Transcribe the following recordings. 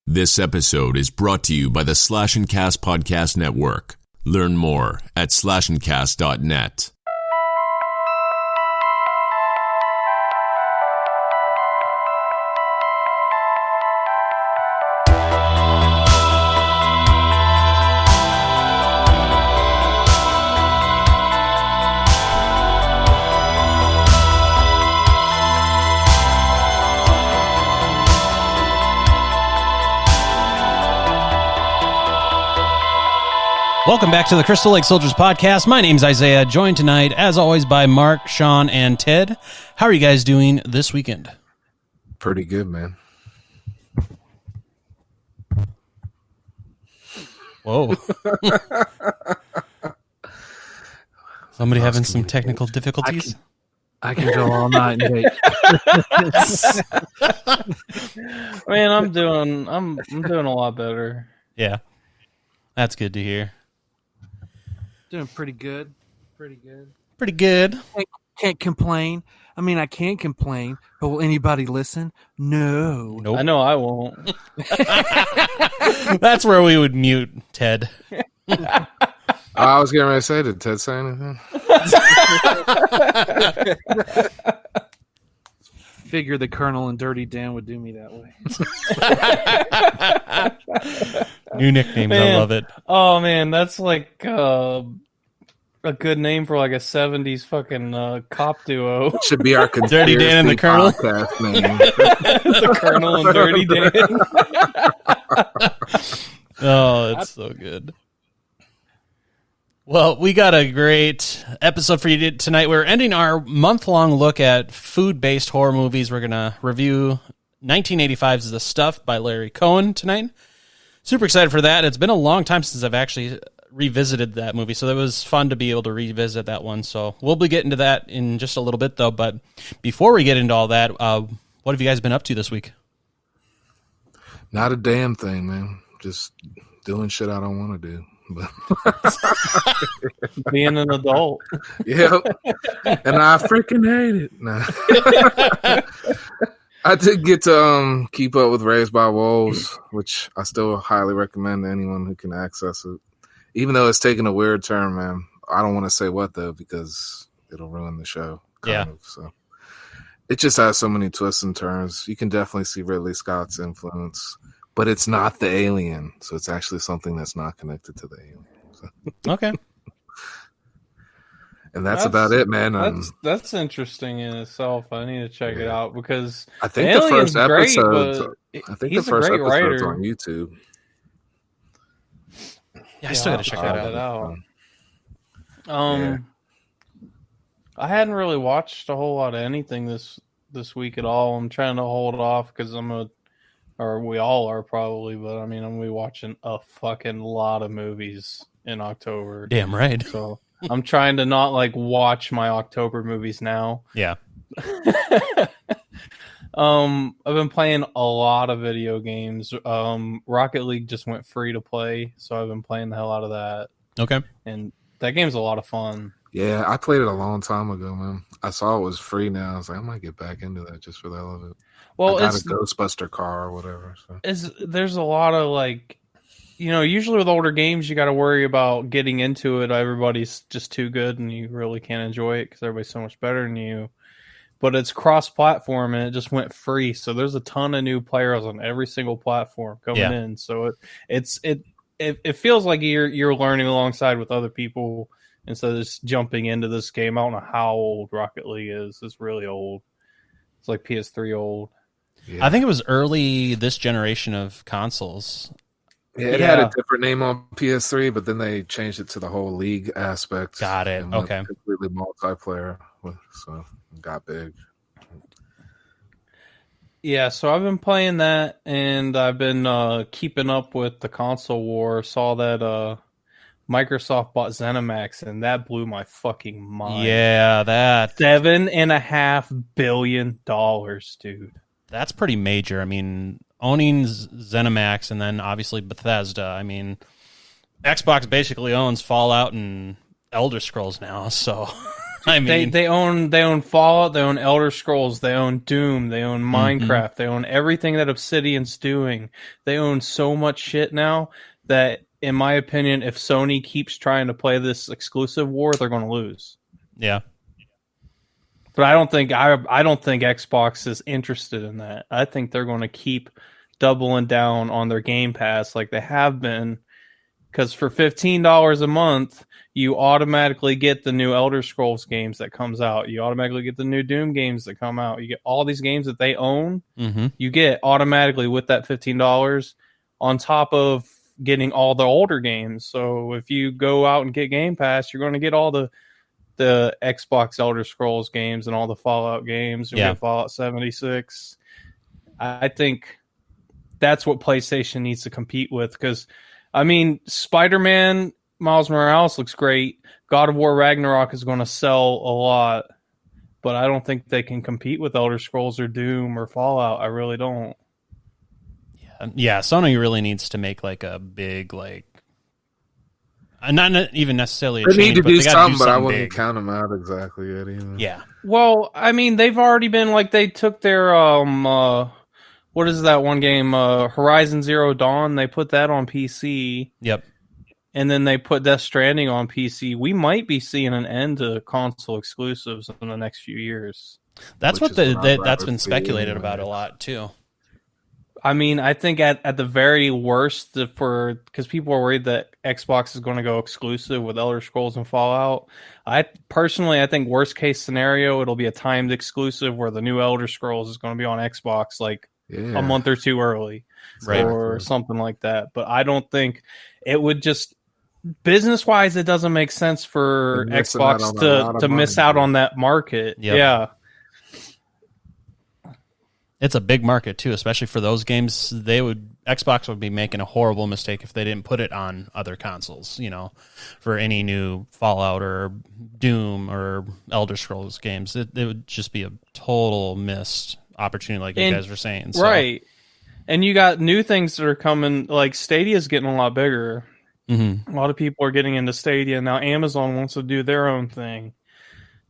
This episode is brought to you by the Slash and Cast Podcast Network. Learn more at slashandcast.net. Welcome back to the Crystal Lake Soldiers podcast. My name's Isaiah, joined tonight, as always, by Mark, Sean, and Ted. How are you guys doing this weekend? Pretty good, man. Whoa. Somebody having some technical difficulties? I can go all night and wait. Man, I'm doing a lot better. Yeah. That's good to hear. Doing pretty good. Pretty good. Pretty good. Can't complain. I mean, I can't complain, but will anybody listen? No. Nope. I know I won't. That's where we would mute Ted. I was getting ready to say, did Ted say anything? Figure the Colonel and Dirty Dan would do me that way. New nicknames, I love it. Oh man, that's like a good name for like a 70s fucking cop duo. It should be our Dirty Dan and the Colonel. podcast name. The Colonel and Dirty Dan. Oh, it's so good. Well, we got a great episode for you tonight. We're ending our month-long look at food-based horror movies. We're going to review 1985's The Stuff by Larry Cohen tonight. Super excited for that. It's been a long time since I've actually revisited that movie, so it was fun to be able to revisit that one. So we'll be getting to that in just a little bit, though. But before we get into all that, what have you guys been up to this week? Not a damn thing, man. Just doing shit I don't want to do. Being an adult. Yep. And I freaking hate it. Nah. I did get to keep up with Raised by Wolves, which I still highly recommend to anyone who can access it. Even though it's taking a weird turn, man. I don't want to say what, though, because it'll ruin the show. Kind of, so it just has so many twists and turns. You can definitely see Ridley Scott's influence. But it's not the alien, so it's actually something that's not connected to the alien. So. Okay. And that's about it, man. That's interesting in itself. I need to check it out because I think the first episode. I think the first episode's writer on YouTube. Yeah, I still got to check that out. I hadn't really watched a whole lot of anything this week at all. I'm trying to hold off because or we all are probably, but I mean, I'm gonna be watching a fucking lot of movies in October. Damn right. So I'm trying to not like watch my October movies now. Yeah. I've been playing a lot of video games. Rocket League just went free to play, so I've been playing the hell out of that. Okay. And that game's a lot of fun. Yeah, I played it a long time ago, man. I saw it was free now. I was like, I might get back into that just for the hell of it. Well, I got a Ghostbuster car or whatever. So. There's a lot of like, usually with older games, you got to worry about getting into it. Everybody's just too good and you really can't enjoy it because everybody's so much better than you. But it's cross-platform and it just went free. So there's a ton of new players on every single platform coming in. So it feels like you're learning alongside with other people instead of just jumping into this game. I don't know how old Rocket League is. It's really old. It's like PS3 old. Yeah. I think it was early this generation of consoles. Yeah, it had a different name on PS3, but then they changed it to the whole league aspect. Got it. Okay. Completely multiplayer, so it got big. Yeah, so I've been playing that, and I've been keeping up with the console war. Saw that Microsoft bought ZeniMax, and that blew my fucking mind. Yeah, that $7.5 billion, dude. That's pretty major. I mean, owning ZeniMax and then obviously Bethesda. I mean, Xbox basically owns Fallout and Elder Scrolls now, so I mean, they own Fallout, they own Elder Scrolls, they own Doom, they own Minecraft, they own everything that Obsidian's doing. They own so much shit now that, in my opinion, if Sony keeps trying to play this exclusive war, they're going to lose. yeah. But I don't think Xbox is interested in that. I think they're going to keep doubling down on their Game Pass like they have been, because for $15 a month, you automatically get the new Elder Scrolls games that comes out. You automatically get the new Doom games that come out. You get all these games that they own. You get automatically with that $15 on top of getting all the older games. So if you go out and get Game Pass, you're going to get all the Xbox Elder Scrolls games and all the Fallout games. You get Fallout 76. I think that's what PlayStation needs to compete with, because, I mean, Spider-Man Miles Morales looks great. God of War Ragnarok is going to sell a lot, but I don't think they can compete with Elder Scrolls or Doom or Fallout. I really don't. Yeah, Sony really needs to make like a big, like, not even necessarily a They change, need to but do they gotta something, do but I something wouldn't big. count them out exactly yet either. Yeah. Well, I mean, they've already been, like, they took their what is that one game, Horizon Zero Dawn? They put that on PC. Yep. And then they put Death Stranding on PC. We might be seeing an end to console exclusives in the next few years. That's Which what is what I'd that's rather been see speculated anyway. about a lot too. I mean, I think at the very worst, because people are worried that Xbox is going to go exclusive with Elder Scrolls and Fallout. I think worst case scenario, it'll be a timed exclusive where the new Elder Scrolls is going to be on Xbox like a month or two early, Right. or something like that. But I don't think it would just, business wise, it doesn't make sense for They're missing out Xbox on a lot of to miss money, out bro. on that market. Yep. Yeah. It's a big market too, especially for those games. Xbox would be making a horrible mistake if they didn't put it on other consoles, for any new Fallout or Doom or Elder Scrolls games. It would just be a total missed opportunity, like you guys were saying. So. Right. And you got new things that are coming, like Stadia's getting a lot bigger. Mm-hmm. A lot of people are getting into Stadia. Now Amazon wants to do their own thing.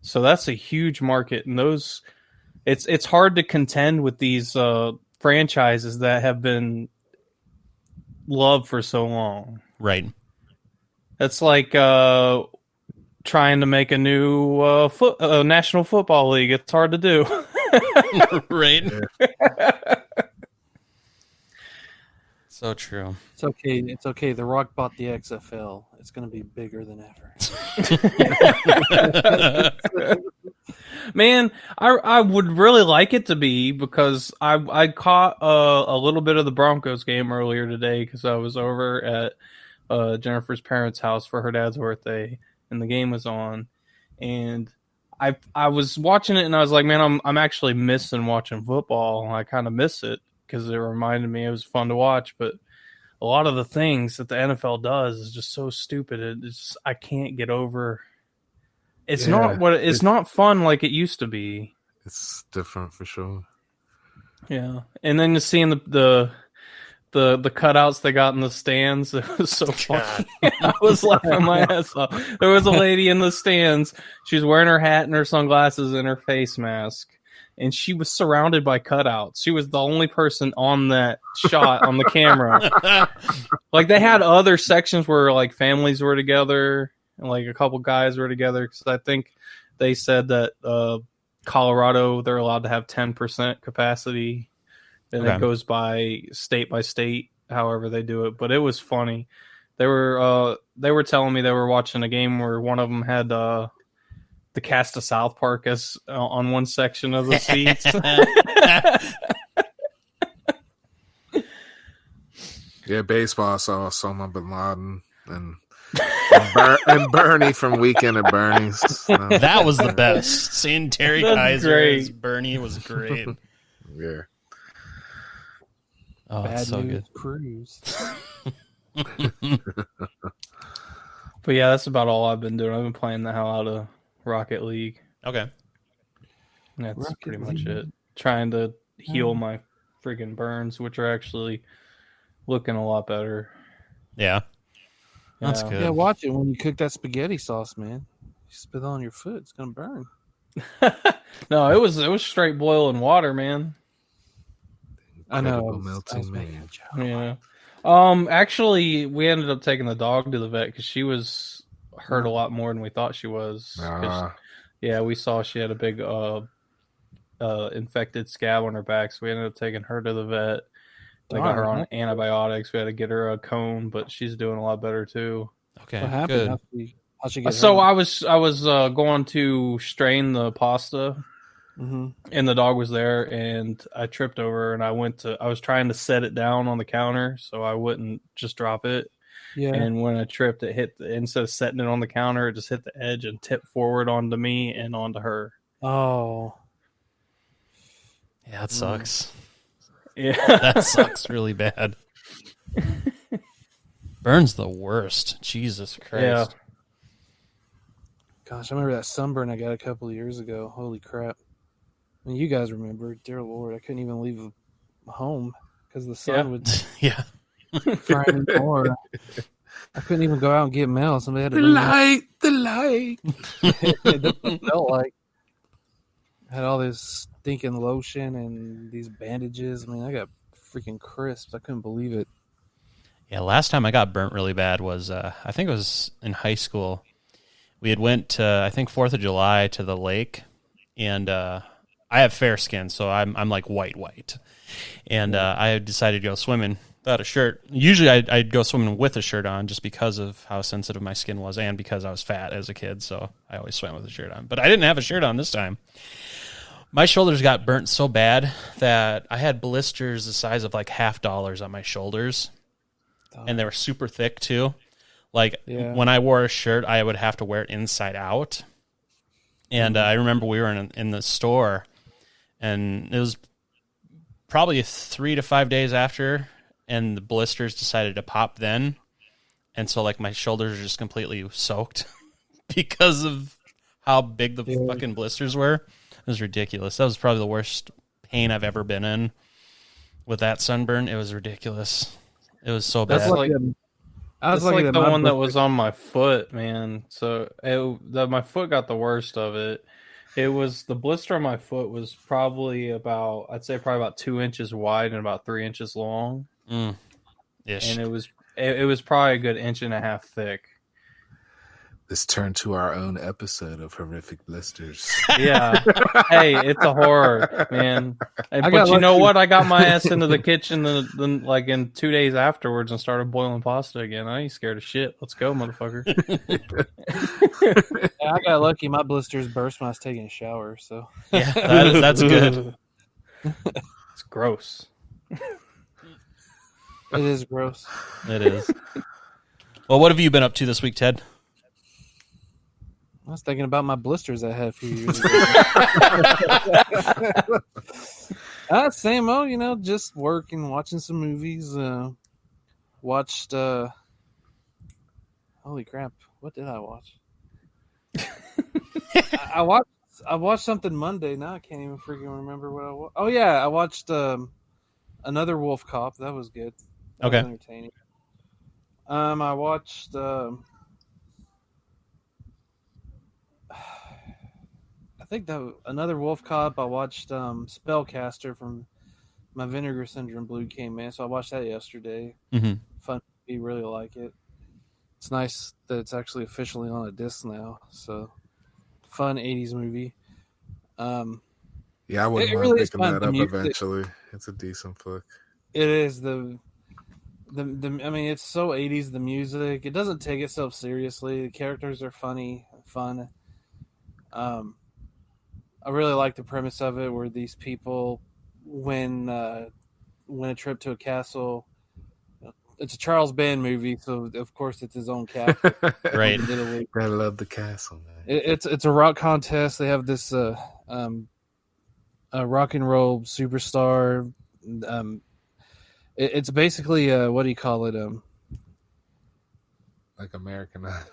So that's a huge market. And it's hard to contend with these franchises that have been loved for so long. Right. It's like trying to make a new National Football League. It's hard to do. Right. So true. It's okay. It's okay. The Rock bought the XFL. It's going to be bigger than ever. Man, I would really like it to be, because I caught a little bit of the Broncos game earlier today because I was over at Jennifer's parents' house for her dad's birthday, and the game was on, and I was watching it and I was like, man, I'm actually missing watching football. I kind of miss it because it reminded me it was fun to watch, but a lot of the things that the NFL does is just so stupid. It's just, I can't get over. It's not fun like it used to be. It's different for sure. Yeah, and then just seeing the cutouts they got in the stands, it was so funny. I was laughing my ass off. There was a lady in the stands. She was wearing her hat and her sunglasses and her face mask, and she was surrounded by cutouts. She was the only person on that shot on the camera. Like, they had other sections where like families were together and like a couple guys were together, because I think they said that Colorado, they're allowed to have 10% capacity, and it goes by state, however they do it. But it was funny. They were telling me they were watching a game where one of them had the cast of South Park as on one section of the seats. Yeah, baseball saw Osama bin Laden and Bernie from Weekend at Bernie's. That was the best. Seeing Terry That's Kaiser great. as Bernie was great. Yeah. Oh, Bad it's so news good. Cruise. But yeah, that's about all I've been doing. I've been playing the hell out of Rocket League. Okay. And that's Rocket pretty much League. it. Trying to heal my friggin' burns, which are actually looking a lot better. Yeah. That's Yeah. good. Yeah, watch it when you cook that spaghetti sauce, man. spit on your foot, it's gonna burn. No, it was straight boiling water, man. I know. Incredible melting man. Yeah. Actually, we ended up taking the dog to the vet because she was hurt a lot more than we thought she was. Yeah, we saw she had a big infected scab on her back, so we ended up taking her to the vet. They got her on antibiotics. We had to get her a cone, but she's doing a lot better too. Okay, What happened? good. How'd she get So hurt? I was going to strain the pasta, and the dog was there, and I tripped over her, and I was trying to set it down on the counter so I wouldn't just drop it. Yeah. And when I tripped, it hit instead of setting it on the counter, it just hit the edge and tipped forward onto me and onto her. Oh. Yeah, that sucks. Yeah, That sucks really bad. Burn's the worst. Jesus Christ. Yeah. Gosh, I remember that sunburn I got a couple of years ago. Holy crap. I mean, you guys remember. Dear Lord, I couldn't even leave home because the sun would Yeah. fry me more. I couldn't even go out and get mail. Somebody had to The bring light, the light. it felt like I had all this stinking lotion and these bandages. I mean, I got freaking crisps. I couldn't believe it. Yeah, last time I got burnt really bad was, I think it was in high school. We had went to, I think, 4th of July to the lake, and I have fair skin, so I'm like white. And I had decided to go swimming without a shirt. Usually I'd go swimming with a shirt on just because of how sensitive my skin was and because I was fat as a kid, so I always swam with a shirt on. But I didn't have a shirt on this time. My shoulders got burnt so bad that I had blisters the size of like $50 on my shoulders, and they were super thick too. Like when I wore a shirt, I would have to wear it inside out. And I remember we were in the store, and it was probably 3 to 5 days after, and the blisters decided to pop then. And so like my shoulders are just completely soaked because of how big the fucking blisters were. It was ridiculous. That was probably the worst pain I've ever been in with that sunburn. It was ridiculous. It was so bad. That's like the one that was on my foot, man. So my foot got the worst of it. It was the blister on my foot was probably about 2 inches wide and about 3 inches long. Ish. And it was probably a good 1.5 inches thick. This turned to our own episode of horrific blisters. Yeah. Hey, it's a horror, man. But you know what? I got my ass into the kitchen like in 2 days afterwards and started boiling pasta again. I ain't scared of shit. Let's go, motherfucker. I got lucky. My blisters burst when I was taking a shower. So yeah, that's good. It's gross. It is gross. It is. Well, what have you been up to this week, Ted? I was thinking about my blisters I had a few years ago. Same old, just working, watching some movies. Watched. Holy crap! What did I watch? I watched something Monday. Now I can't even freaking remember what I watched. Oh yeah, I watched Another Wolf Cop. That was good. That was entertaining. I watched. I think Another Wolf Cop. I watched Spellcaster from my Vinegar Syndrome Blue came in, so I watched that yesterday. Mm-hmm. Fun movie, really like it. It's nice that it's actually officially on a disc now. So fun 80s movie. Yeah, I wouldn't mind really picking that up eventually. It's a decent flick. It is the I mean, it's so 80s. The music, it doesn't take itself seriously. The characters are funny, fun. I really like the premise of it, where these people win a trip to a castle. It's a Charles Band movie, so of course it's his own castle. Right. I love the castle, man. It's a rock contest. They have this a rock and roll superstar. It's basically what do you call it? Like American Idol.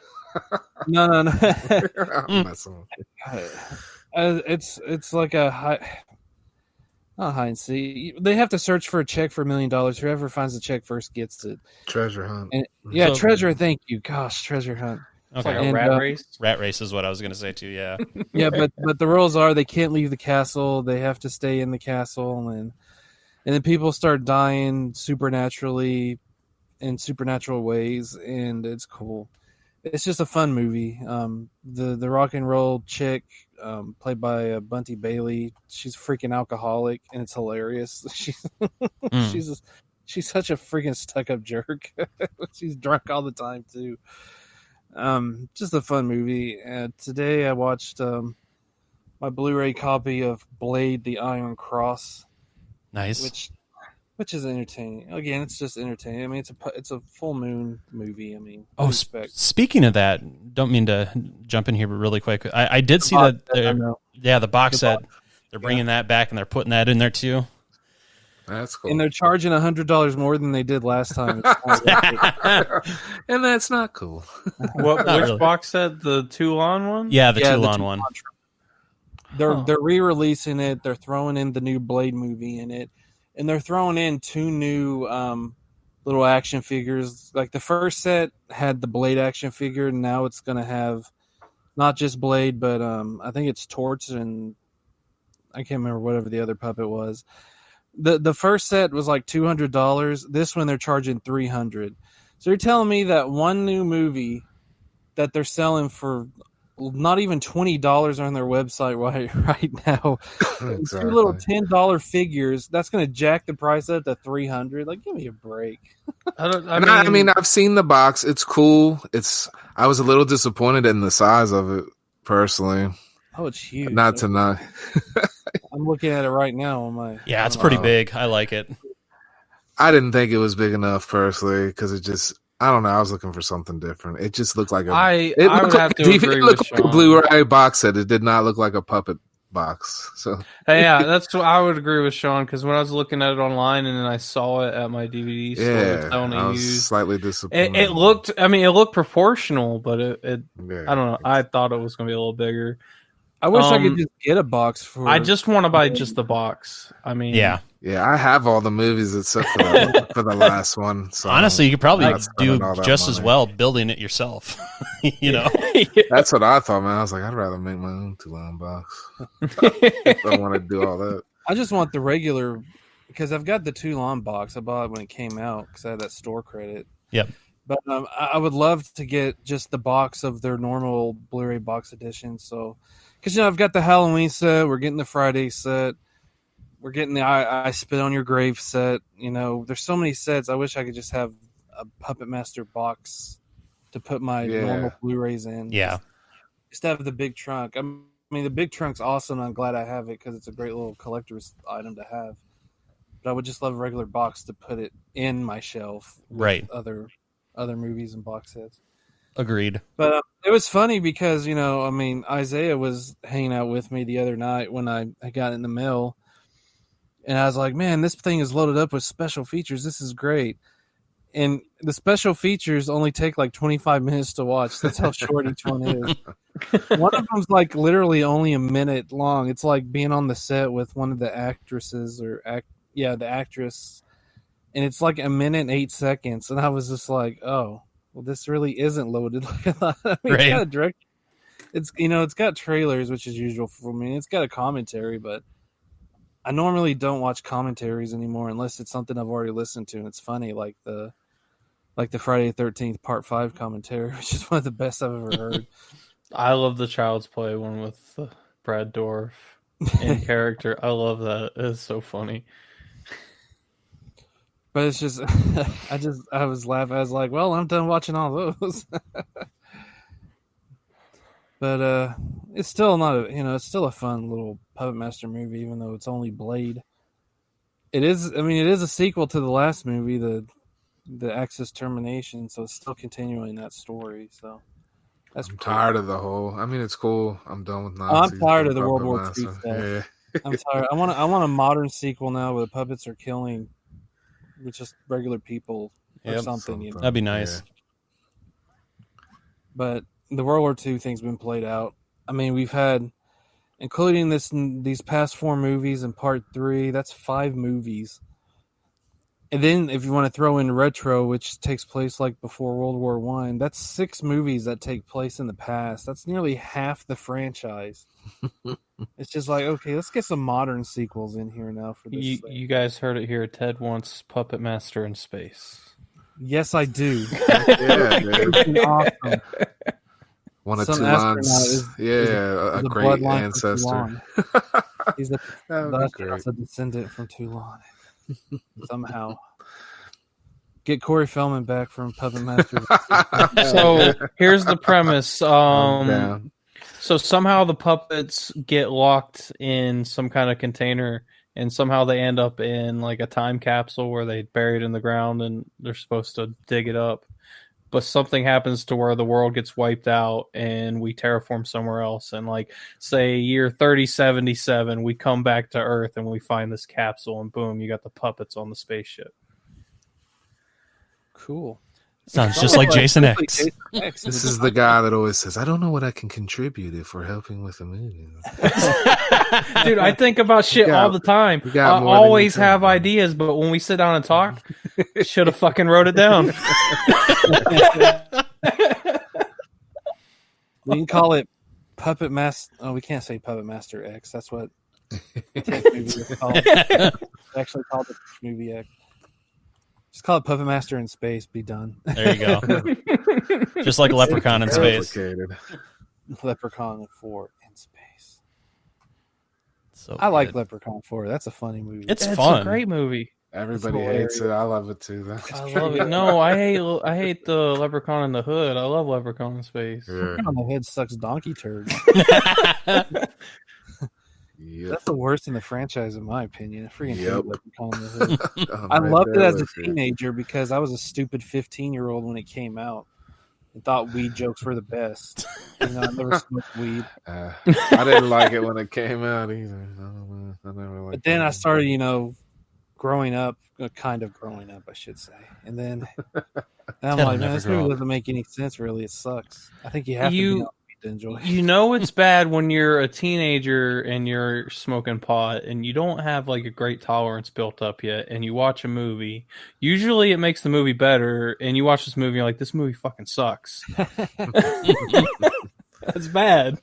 No. I'm messing with It's like a not hide and seek. They have to search for a check for $1 million. Whoever finds the check first gets it. Treasure hunt. And, treasure. Thank you. Gosh, treasure hunt. It's like Okay. a rat race. Rat race is what I was going to say too. Yeah. Yeah, but the rules are they can't leave the castle. They have to stay in the castle, and then people start dying supernaturally in supernatural ways, and it's cool. It's just a fun movie. The rock and roll chick, played by Bunty Bailey, she's freaking alcoholic, and it's hilarious. She's such a freaking stuck up jerk. She's drunk all the time too. Just a fun movie. Today I watched my Blu-ray copy of Blade: The Iron Cross. Nice. Which is entertaining. Again, it's just entertaining. I mean, it's a full moon movie. I mean, speaking of that, don't mean to jump in here, but really quick, I did see that. The box set. They're bringing that back, and they're putting that in there too. That's cool. And they're charging $100 more than they did last time. And that's not cool. Which really. Box set? The Toulon one? Yeah, the Toulon one. They're re-releasing it. They're throwing in the new Blade movie in it. And they're throwing in 2 new little action figures. Like the first set had the Blade action figure, and now it's going to have not just Blade, but I think it's Torch, and I can't remember whatever the other puppet was. The first set was like $200. This one they're charging $300. So you're telling me that one new movie that they're selling for not even $20 on their website right now. Exactly. 2 little $10 figures. That's going to jack the price up to $300. Like, give me a break. I mean, I've seen the box. It's cool. I was a little disappointed in the size of it, personally. Oh, it's huge. Not tonight. I'm looking at it right now on my. Yeah, it's pretty big. I like it. I didn't think it was big enough, personally, because it just. I don't know. I was looking for something different. It just looked like I would have to agree with Sean. Like a Blu-ray box set. It did not look like a puppet box. So yeah, that's what I would agree with Sean, because when I was looking at it online and then I saw it at my DVD store, I was slightly disappointed. It looked proportional, but it I don't know. I thought it was going to be a little bigger. I wish I could just get a box for. I just want to buy just the box. I mean, yeah, I have all the movies except for for the last one. So honestly, you could probably do just as well building it yourself. You know, that's what I thought, man. I was like, I'd rather make my own Toulon box. I don't want to do all that. I just want the regular, because I've got the Toulon box. I bought it when it came out because I had that store credit. Yep. But I would love to get just the box of their normal Blu-ray box edition. So. Because, I've got the Halloween set. We're getting the Friday set. We're getting the I Spit on Your Grave set. There's so many sets. I wish I could just have a Puppet Master box to put my normal Blu-rays in. Yeah. Just have the big trunk. I mean, the big trunk's awesome. I'm glad I have it because it's a great little collector's item to have. But I would just love a regular box to put it in my shelf. Right. Other movies and box sets. Agreed. But it was funny because, Isaiah was hanging out with me the other night when I got in the mail. And I was like, man, this thing is loaded up with special features. This is great. And the special features only take like 25 minutes to watch. That's how short each one is. One of them's like literally only a minute long. It's like being on the set with one of the actresses the actress. And it's like 1 minute and 8 seconds. And I was just like, oh. Well, this really isn't loaded like I thought. I mean, right. It's got a direct. It's got trailers, which is usual for me. It's got a commentary, but I normally don't watch commentaries anymore unless it's something I've already listened to and it's funny, like the Friday the 13th Part 5 commentary, which is one of the best I've ever heard. I love the Child's Play one with Brad Dourif in character. I love that. It's so funny. But it's just, I was laughing. I was like, well, I'm done watching all those. But it's still not it's still a fun little Puppet Master movie, even though it's only Blade. It is a sequel to the last movie, the Axis Termination, so it's still continuing that story. So I'm tired of the whole. I mean, it's cool. I'm done with Nazis. I'm tired of the World War II stuff. Yeah. I'm tired. I want a modern sequel now where the puppets are killing with just regular people or something. That'd be nice. Yeah. But the World War II thing's been played out. I mean, we've had, including these past 4 movies and Part 3, that's 5 movies. And then if you want to throw in retro, which takes place like before World War One, that's 6 movies that take place in the past. That's nearly half the franchise. It's just like, okay, let's get some modern sequels in here now for this. You guys heard it here. Ted wants Puppet Master in space. Yes, I do. Yeah, dude. Awesome. One of Some astronaut Toulon's, a the great bloodline ancestor. from Toulon. He's a descendant from Toulon. Somehow. Get Corey Feldman back from Puppet Master. So here's the premise. Down. So somehow the puppets get locked in some kind of container, and somehow they end up in like a time capsule where they buried in the ground, and they're supposed to dig it up. But something happens to where the world gets wiped out, and we terraform somewhere else. And like, say year 3077, we come back to Earth, and we find this capsule, and boom, you got the puppets on the spaceship. Cool. Sounds just like Jason X. This is the guy that always says, I don't know what I can contribute if we're helping with a movie. Dude, I think about shit all the time. I always have ideas, but when we sit down and talk, should have fucking wrote it down. We can call it Puppet Master. Oh, we can't say Puppet Master X. That's what the movie is called. It's actually called the movie X. Just call it Puppet Master in Space. Be done. There you go. Just like Leprechaun in space. Leprechaun 4 in space. So I like Leprechaun 4. That's a funny movie. It's It's fun. a great movie. Everybody hates it. I love it too. I love it. No, I hate the Leprechaun in the Hood. I love Leprechaun in Space. Yeah. Leprechaun on the Head sucks donkey turd. Yep. That's the worst in the franchise, in my opinion. I freaking hate Yep. Leprechaun on the Hood. I'm I right loved it there as a with you. teenager because I was a stupid 15-year-old when it came out and thought weed jokes were the best. You know, I never smoked weed. I didn't like it when it came out either. I never liked But then it. I started, growing up, kind of growing up, I should say. And then I'm That'll like, man, never this grow movie up. doesn't make any sense, really. It sucks. I think you have to be on weed to enjoy it. You know it's bad when you're a teenager and you're smoking pot and you don't have like a great tolerance built up yet, and you watch a movie. Usually it makes the movie better, and you watch this movie and you're like, this movie fucking sucks. That's bad.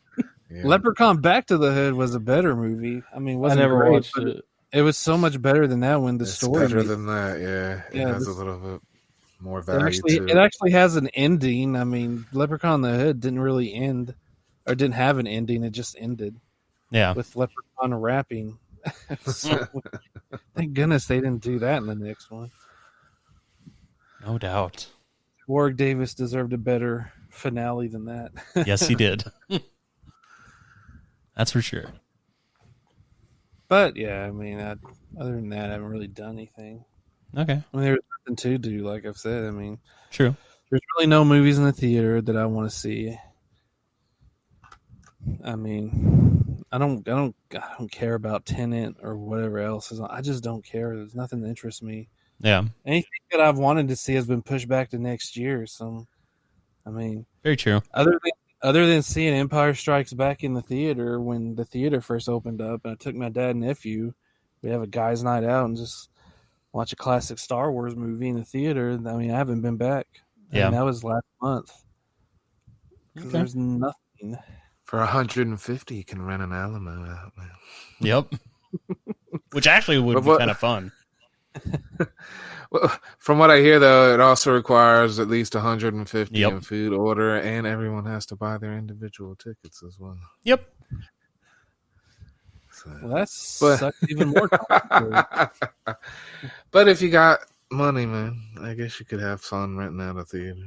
Yeah. Leprechaun Back to the Hood was a better movie. I mean, it I wasn't never great, watched but it. it was so much better than that when the It's story better made than that. Yeah, Yeah, it has this- a little bit more It value to it actually has an ending. I mean, Leprechaun the Hood didn't really end, or didn't have an ending. It just ended Yeah. with Leprechaun rapping. So, thank goodness they didn't do that in the next one. No doubt. Warwick Davis deserved a better finale than that. Yes, he did. That's for sure. But yeah, I mean, other than that, I haven't really done anything. Okay. I mean, there's nothing to do, like I've said. I mean, True. there's really no movies in the theater that I want to see. I mean, I don't care about Tenet or whatever else is on. I just don't care. There's nothing that interests me. Yeah. Anything that I've wanted to see has been pushed back to next year. So, I mean, Very true. other than seeing Empire Strikes Back in the theater when the theater first opened up, and I took my dad and nephew, we have a guys' night out and just watch a classic Star Wars movie in the theater. I mean, I haven't been back. Yeah. And that was last month. 'Cause Okay. There's nothing. For $150, you can rent an Alamo out, man. Yep. Which actually would But be what- kind of fun. Well, from what I hear, though, it also requires at least 150 Yep. in food order, and everyone has to buy their individual tickets as well. Yep. So. Well, that But- sucks even more complicated. But if you got money, man, I guess you could have fun renting out a theater.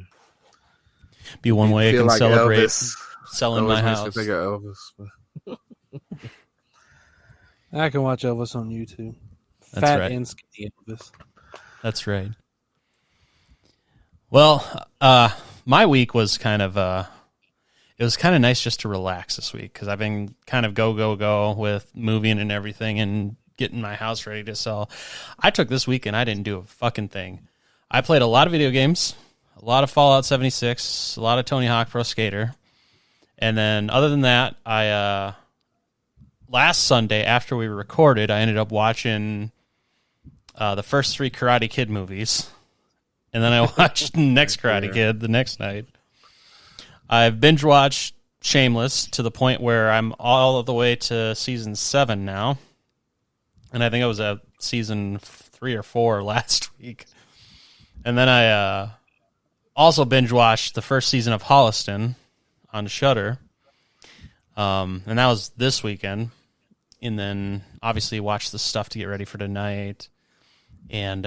Be one way I Feel can like celebrate Elvis. selling my Always makes me house. think of Elvis. But I can watch Elvis on YouTube. That's Fat right. and skinny Elvis. That's right. Well, my week was kind of it was kind of nice just to relax this week because I've been kind of go with moving and everything and getting my house ready to sell. I took this week and I didn't do a fucking thing. I played a lot of video games, a lot of Fallout 76, a lot of Tony Hawk Pro Skater. And then other than that, I last Sunday after we recorded, I ended up watching the first 3 Karate Kid movies, and then I watched the next Karate Kid the next night. I've binge watched Shameless to the point where I'm all the way to season 7 now, and I think I was at season 3 or 4 last week. And then I also binge watched the first season of Holliston on Shudder, and that was this weekend. And then obviously watched the stuff to get ready for tonight, and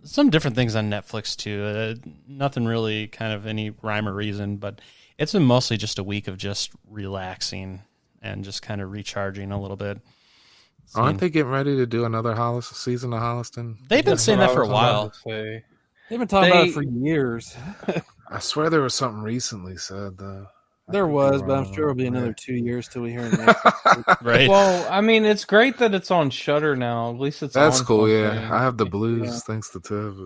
some different things on Netflix too. Nothing really kind of any rhyme or reason, but it's been mostly just a week of just relaxing and just kind of recharging a little bit. Aren't they getting ready to do another season of Holliston? They've been saying that for a while. They've been talking about it for years. I swear there was something recently said. There was, but I'm sure it'll be another 2 years till we hear it next. Right. Well, I mean, it's great that it's on Shudder now. At least That's on cool. something. Yeah, I have the blues thanks to Tiv.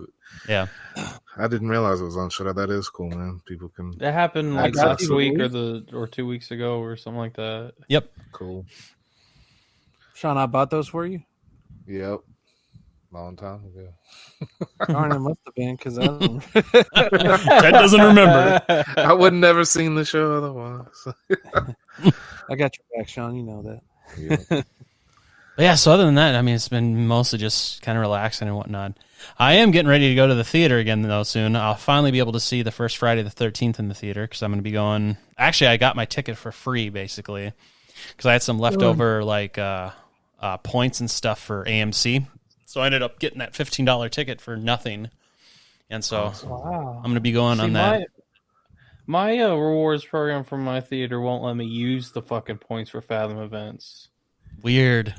Yeah, I didn't realize it was on Shudder. That is cool, man. People can. That happened like Exactly. last week or 2 weeks ago or something like that. Yep. Cool. Sean, I bought those for you. Yep. Long time ago. Darn, it must have been because I don't. Ted doesn't remember. I would never seen the show otherwise. I got your back, Sean. You know that. Yeah. But yeah, so other than that, I mean, it's been mostly just kind of relaxing and whatnot. I am getting ready to go to the theater again, though, soon. I'll finally be able to see the first Friday the 13th in the theater because I'm going to be going. Actually, I got my ticket for free, basically, because I had some leftover points and stuff for AMC. So I ended up getting that $15 ticket for nothing. And so I'm going to be going on that. My rewards program from my theater won't let me use the fucking points for Fathom events. Weird.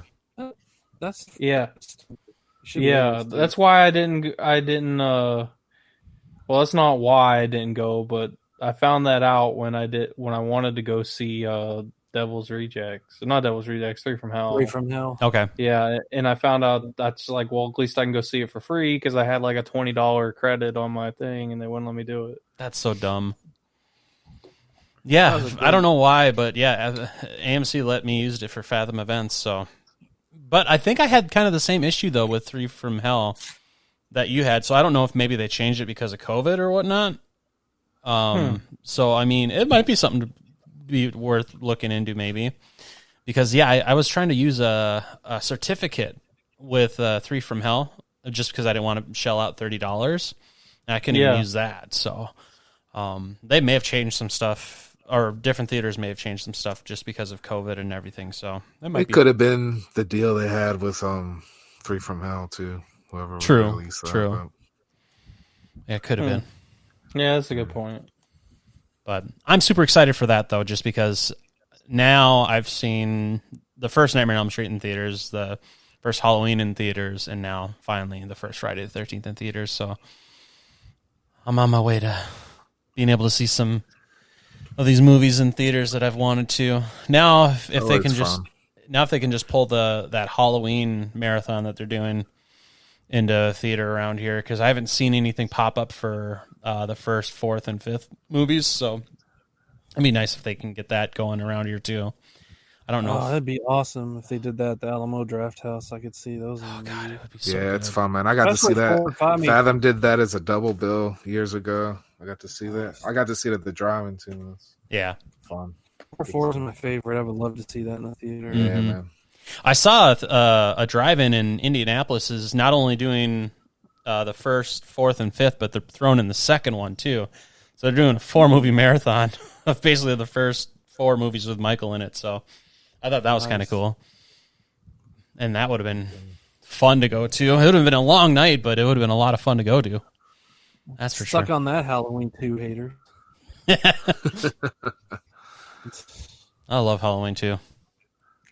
That's That's why I didn't. Well, that's not why I didn't go, but I found that out when I wanted to go see Devil's Rejects. Not Devil's Rejects, 3 from Hell. 3 from Hell. Okay. Yeah, and I found out that's like, well, at least I can go see it for free because I had like a $20 credit on my thing, and they wouldn't let me do it. That's so dumb. Yeah, I don't know why, but yeah, AMC let me use it for Fathom events. So, but I think I had kind of the same issue though with 3 from Hell that you had. So I don't know if maybe they changed it because of COVID or whatnot. So I mean, it might be something to be worth looking into maybe, because yeah, I was trying to use a certificate with 3 from Hell just because I didn't want to shell out $30, and I couldn't even use that. So they may have changed some stuff. Or different theaters may have changed some stuff just because of COVID and everything. So it could have been the deal they had with 3 from Hell too. Whoever released that. True. Yeah, it could have been. Yeah, that's a good point. But I'm super excited for that though, just because now I've seen the first Nightmare on Elm Street in theaters, the first Halloween in theaters, and now finally the first Friday the 13th in theaters. So I'm on my way to being able to see some of these movies in theaters that I've wanted to. Now, if they can just pull that Halloween marathon that they're doing into theater around here, because I haven't seen anything pop up for the first, 4th, and 5th movies. So it'd be nice if they can get that going around here too. I don't know. That'd be awesome if they did that at the Alamo Draft House. I could see those. Oh God, it would be so good. It's fun, man. I got to see that. Fathom did that as a double bill years ago. I got to see that. I got to see it at the drive-in too. Yeah, fun. 4 is my favorite. I would love to see that in the theater. Yeah, man. I saw a drive-in in Indianapolis is not only doing the first, 4th, and 5th, but they're throwing in the second one too. So they're doing a 4-movie marathon of basically the first 4 movies with Michael in it. So I thought that was kind of cool, and that would have been fun to go to. It would have been a long night, but it would have been a lot of fun to go to. That's for Stuck sure. on that Halloween 2 hater. I love Halloween too.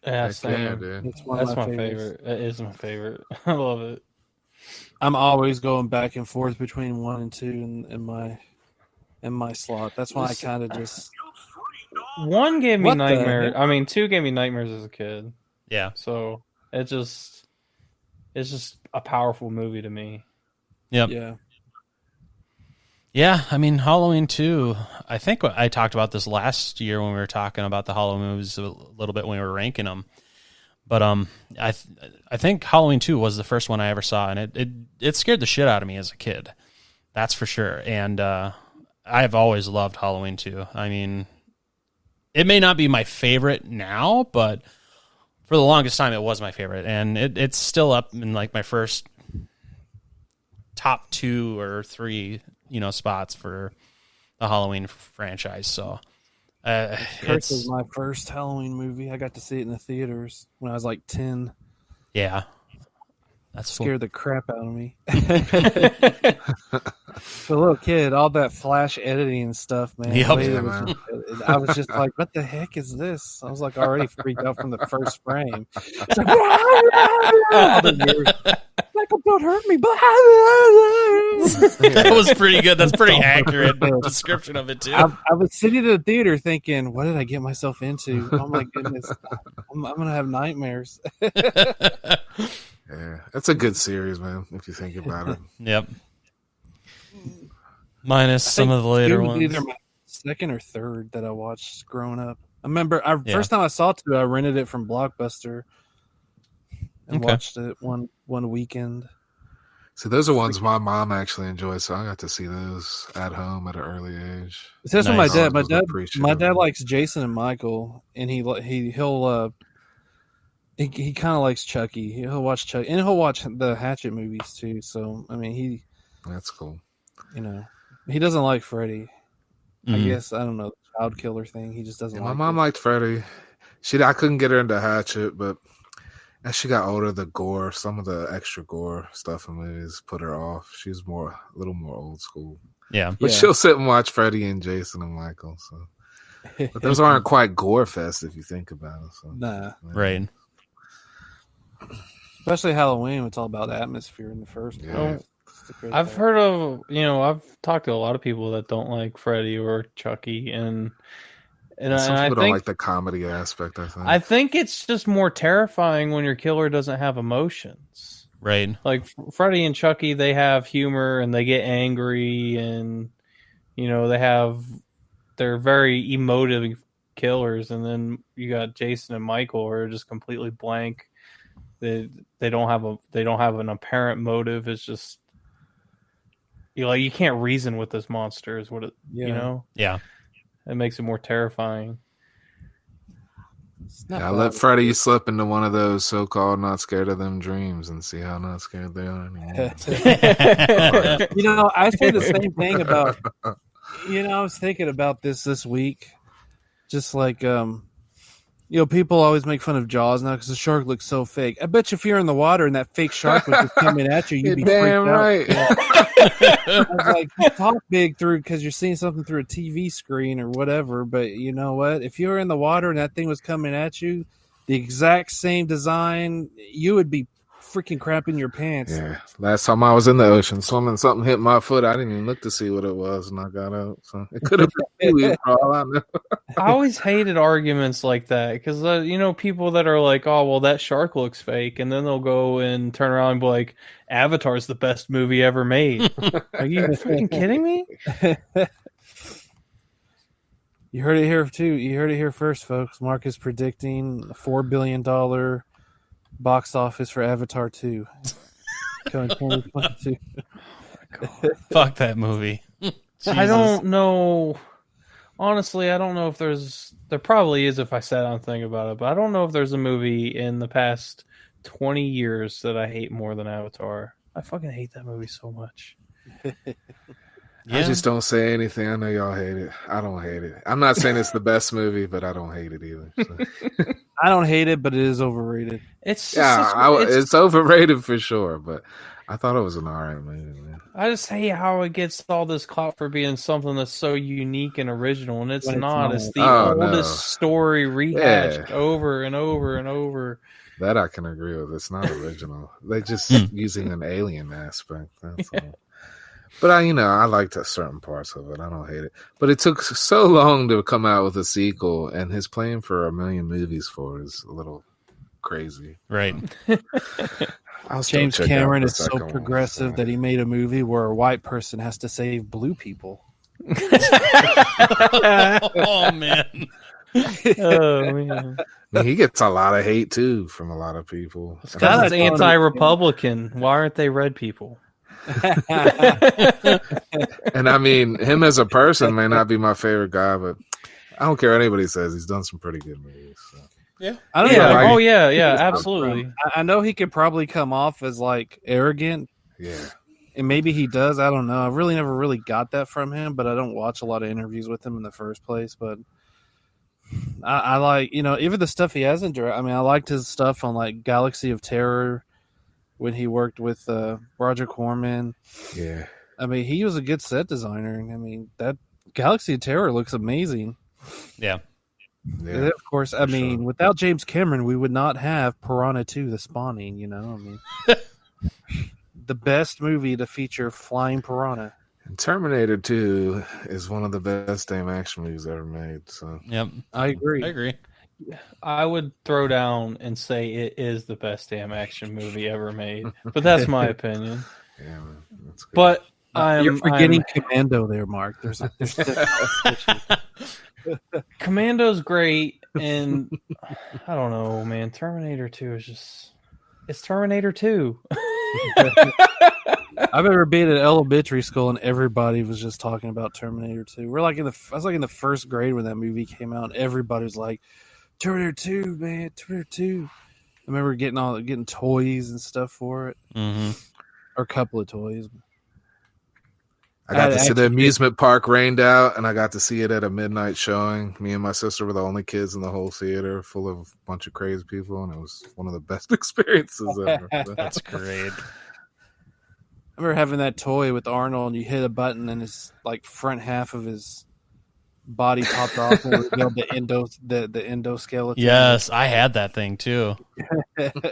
Yeah, same. Yeah, dude. It's one That's of my favorites. favorite. It is my favorite. I love it. I'm always going back and forth between 1 and 2 in my slot. That's why I kind of just. 1 gave me What the nightmares. heck? I mean, 2 gave me nightmares as a kid. Yeah. So it's just a powerful movie to me. Yep. Yeah. Yeah, I mean, Halloween 2, I think I talked about this last year when we were talking about the Halloween movies a little bit when we were ranking them. But I think Halloween 2 was the first one I ever saw, and it scared the shit out of me as a kid. That's for sure. And I've always loved Halloween 2. I mean, it may not be my favorite now, but for the longest time it was my favorite, and it's still up in like my first top 2 or 3, spots for the Halloween franchise. So Curse was my first Halloween movie. I got to see it in the theaters when I was like 10. Yeah. That scared the crap out of me. For a little kid, all that flash editing and stuff, man. Yep. I was just like, what the heck is this? I was like already freaked out from the first frame. It's like, Michael, don't hurt me. That was pretty good. That's pretty accurate description of it, too. I was sitting in the theater thinking, what did I get myself into? Oh, my goodness. I'm going to have nightmares. Yeah, that's a good series, man, if you think about it. Yep. Minus some of the later ones. Either my second or third that I watched growing up. I remember first time I saw it, I rented it from Blockbuster and watched it one weekend. So those are ones my mom actually enjoyed, so I got to see those at home at an early age. That's what my dad likes Jason and Michael, and he'll he kind of likes Chucky. He'll watch Chucky, and he'll watch the Hatchet movies too. So I mean, that's cool. He doesn't like Freddy. I guess I don't know, the child killer thing. He just doesn't. My mom liked Freddy. I couldn't get her into Hatchet, but as she got older, the gore, some of the extra gore stuff in movies put her off. She's a little more old school. Yeah, but she'll sit and watch Freddy and Jason and Michael. So, but those aren't quite gore fest if you think about it. So. Nah, right. Especially Halloween, it's all about atmosphere in the first place. Yeah. I've heard of, I've talked to a lot of people that don't like Freddy or Chucky, and some I people think don't like the comedy aspect. I think it's just more terrifying when your killer doesn't have emotions. Right. Like Freddy and Chucky, they have humor and they get angry, and they're very emotive killers, and then you got Jason and Michael who are just completely blank. They don't have an apparent motive. It's just you can't reason with this monster is what it Yeah. It makes it more terrifying. I let Freddy slip into one of those so-called not scared of them dreams and see how not scared they are anymore. I say the same thing about I was thinking about this week, just like people always make fun of Jaws now because the shark looks so fake. I bet you if you're in the water and that fake shark was just coming at you, you'd be damn freaked right. out. I was like, you talk big through because you're seeing something through a TV screen or whatever. But you know what? If you were in the water and that thing was coming at you, the exact same design, you would be freaking crapping your pants. Yeah. Last time I was in the ocean swimming, something hit my foot. I didn't even look to see what it was, and I got out. So it could have been seaweed for all I know. I always hated arguments like that because people that are like, "Oh, well, that shark looks fake," and then they'll go and turn around and be like, "Avatar's the best movie ever made." Are you freaking kidding me? You heard it here too. You heard it here first, folks. Mark is predicting a $4 billion box office for Avatar 2. Coming 2022. Fuck that movie. I don't know. Honestly, I don't know if there probably is if I sat down and think about it, but I don't know if there's a movie in the past 20 years that I hate more than Avatar. I fucking hate that movie so much. Yeah. I just don't say anything. I know y'all hate it. I don't hate it. I'm not saying it's the best movie, but I don't hate it either. So. I don't hate it, but it is overrated. It's overrated for sure, but I thought it was an alright movie, man. I just hate how it gets all this clout for being something that's so unique and original, and it's not. It's the oldest story rehashed over and over and over. That I can agree with. It's not original. They're just using an alien aspect. That's all. But I liked certain parts of it. I don't hate it. But it took so long to come out with a sequel, and his plan for 1 million movies for it is a little crazy. Right. James Cameron is so progressive that he made a movie where a white person has to save blue people. Oh man. Oh man, I mean, he gets a lot of hate too from a lot of people. it's because it's anti-Republican. Why aren't they red people? And I mean, him as a person may not be my favorite guy, but I don't care what anybody says. He's done some pretty good movies. So. Yeah. I don't Yeah. know. Oh yeah, absolutely. I know he could probably come off as like arrogant, Yeah. and maybe he does. I don't know. I really never really got that from him, but I don't watch a lot of interviews with him in the first place. But I like, even the stuff he hasn't directed. I mean, I liked his stuff on like Galaxy of Terror when he worked with Roger Corman. Yeah. I mean, he was a good set designer. I mean, that Galaxy of Terror looks amazing. Yeah. Yeah. And of course, I mean, without James Cameron, we would not have Piranha 2, The Spawning, I mean, the best movie to feature flying piranha. And Terminator 2 is one of the best damn action movies ever made. So Yep. I agree. I agree. I would throw down and say it is the best damn action movie ever made, but that's my opinion. yeah, man, that's good. But You're forgetting Commando there, Mark. There's Commando's great, and I don't know, man. Terminator 2 is just—it's Terminator 2. I remember being at elementary school and everybody was just talking about Terminator 2. We're like I was like in the first grade when that movie came out, and everybody was like, Terminator 2, man, Terminator 2. I remember getting toys and stuff for it, or a couple of toys. I got to see the amusement park rained out, and I got to see it at a midnight showing. Me and my sister were the only kids in the whole theater, full of a bunch of crazy people, and it was one of the best experiences ever. That's great. I remember having that toy with Arnold, and you hit a button, and his like front half of his body popped off and revealed the endoskeleton. Yes, I had that thing too. I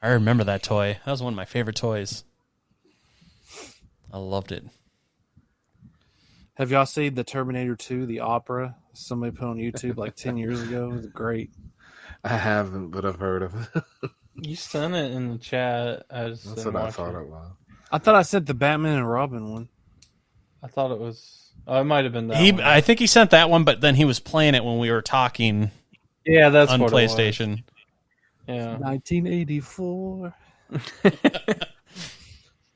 remember that toy. That was one of my favorite toys. I loved it. Have y'all seen the Terminator 2, the opera? Somebody put on YouTube like 10 years ago. It was great. I haven't, but I've heard of it. You sent it in the chat. That's what I thought it was. I thought I sent the Batman and Robin one. I thought it was. Oh, it might have been that one. I think he sent that one, but then he was playing it when we were talking. Yeah, that's on what PlayStation. Yeah, 1984.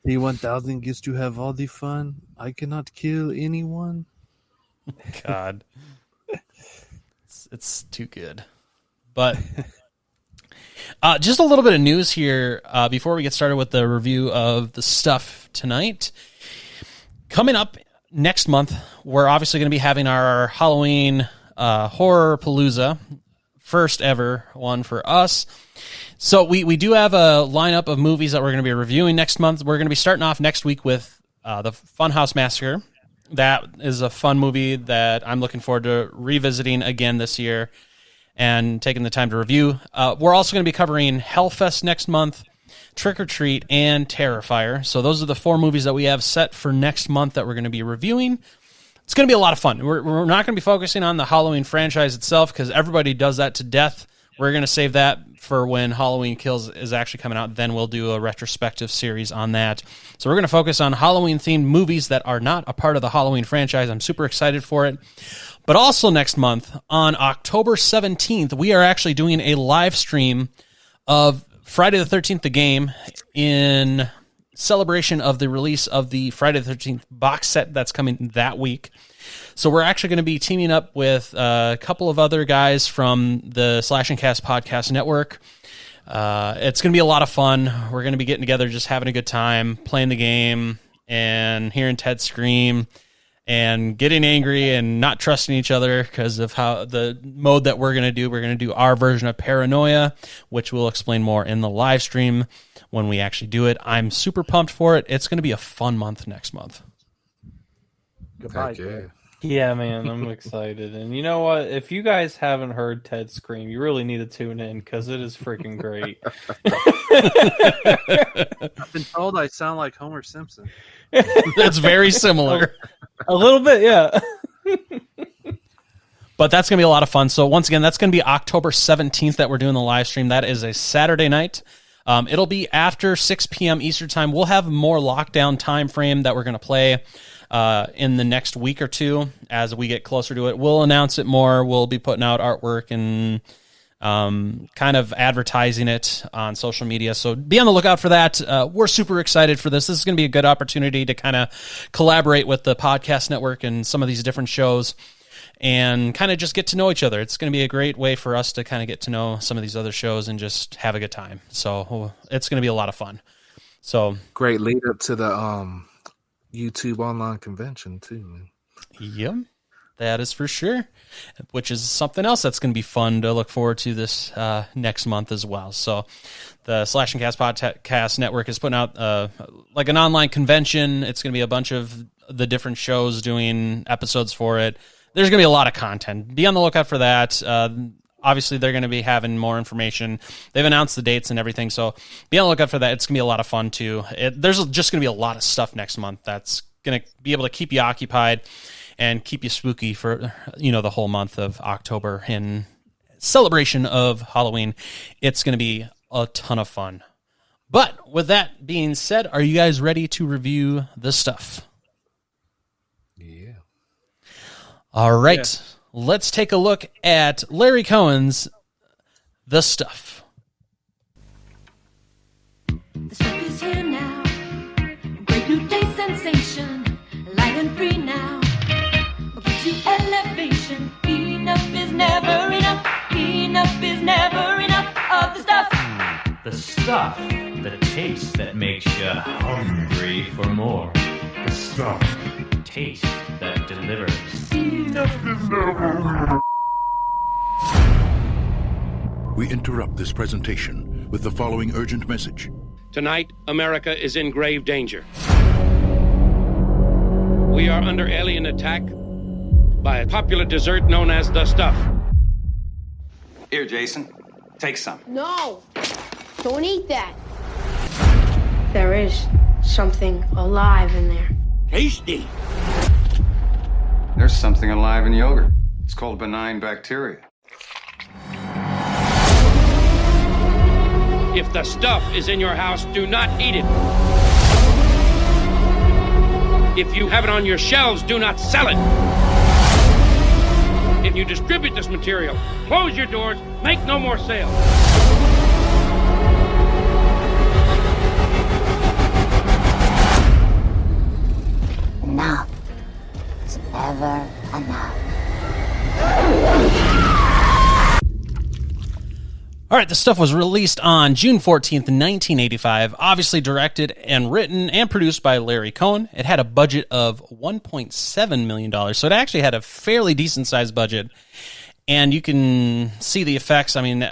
T-1000 gets to have all the fun. I cannot kill anyone. God, it's too good. But just a little bit of news here before we get started with the review of the stuff tonight. Coming up next month, we're obviously going to be having our Halloween Horror Palooza, first ever one for us. So we do have a lineup of movies that we're going to be reviewing next month. We're going to be starting off next week with the House Massacre. That is a fun movie that I'm looking forward to revisiting again this year and taking the time to review. We're also going to be covering Hellfest next month, Trick or Treat, and Terrifier. So those are the 4 movies that we have set for next month that we're going to be reviewing. It's going to be a lot of fun. We're not going to be focusing on the Halloween franchise itself because everybody does that to death. We're going to save that for when Halloween Kills is actually coming out. Then we'll do a retrospective series on that. So we're going to focus on Halloween-themed movies that are not a part of the Halloween franchise. I'm super excited for it. But also next month, on October 17th, we are actually doing a live stream of Friday the 13th, the game, in celebration of the release of the Friday the 13th box set that's coming that week. So we're actually going to be teaming up with a couple of other guys from the Slash and Cast podcast network. It's going to be a lot of fun. We're going to be getting together, just having a good time, playing the game, and hearing Ted scream, and getting angry and not trusting each other because of how the mode that we're going to do. We're going to do our version of Paranoia, which we'll explain more in the live stream when we actually do it. I'm super pumped for it. It's going to be a fun month next month. Goodbye. Yeah. yeah, man, I'm excited. And you know what? If you guys haven't heard Ted scream, you really need to tune in because it is freaking great. I've been told I sound like Homer Simpson. That's very similar. A little bit, yeah. But that's going to be a lot of fun. So once again, that's going to be October 17th that we're doing the live stream. That is a Saturday night. It'll be after 6 p.m. Eastern time. We'll have more lockdown time frame that we're going to play in the next week or two as we get closer to it. We'll announce it more. We'll be putting out artwork and kind of advertising it on social media. So be on the lookout for that. We're super excited for this. This is going to be a good opportunity to kind of collaborate with the podcast network and some of these different shows and kind of just get to know each other. It's going to be a great way for us to kind of get to know some of these other shows and just have a good time. So it's going to be a lot of fun. So great lead up to the YouTube online convention too, man. Yep. That is for sure, which is something else that's going to be fun to look forward to this next month as well. So the Slash and Cast Podcast Network is putting out like an online convention. It's going to be a bunch of the different shows doing episodes for it. There's going to be a lot of content. Be on the lookout for that. Obviously, they're going to be having more information. They've announced the dates and everything, so be on the lookout for that. It's going to be a lot of fun, too. There's just going to be a lot of stuff next month that's going to be able to keep you occupied and keep you spooky for, the whole month of October in celebration of Halloween. It's going to be a ton of fun. But with that being said, are you guys ready to review the stuff? Yeah. All right. Yeah. Let's take a look at Larry Cohen's The Stuff. The stuff is here now. Great new day sensation. Light and free now. Gives you elevation. Enough is never enough. Enough is never enough of the stuff. The stuff, the taste that makes you hungry for more. The stuff, taste that delivers. We interrupt this presentation with the following urgent message. Tonight, America is in grave danger. We are under alien attack by a popular dessert known as the stuff. Here, Jason, take some. No, don't eat that. There is something alive in there. Tasty. There's something alive in yogurt. It's called benign bacteria. If the stuff is in your house, do not eat it. If you have it on your shelves, do not sell it. If you distribute this material, close your doors, make no more sales. Enough is never enough. All right, the stuff was released on June 14th, 1985, obviously directed and written and produced by Larry Cohen. It had a budget of $1.7 million, so it actually had a fairly decent-sized budget, and you can see the effects. I mean,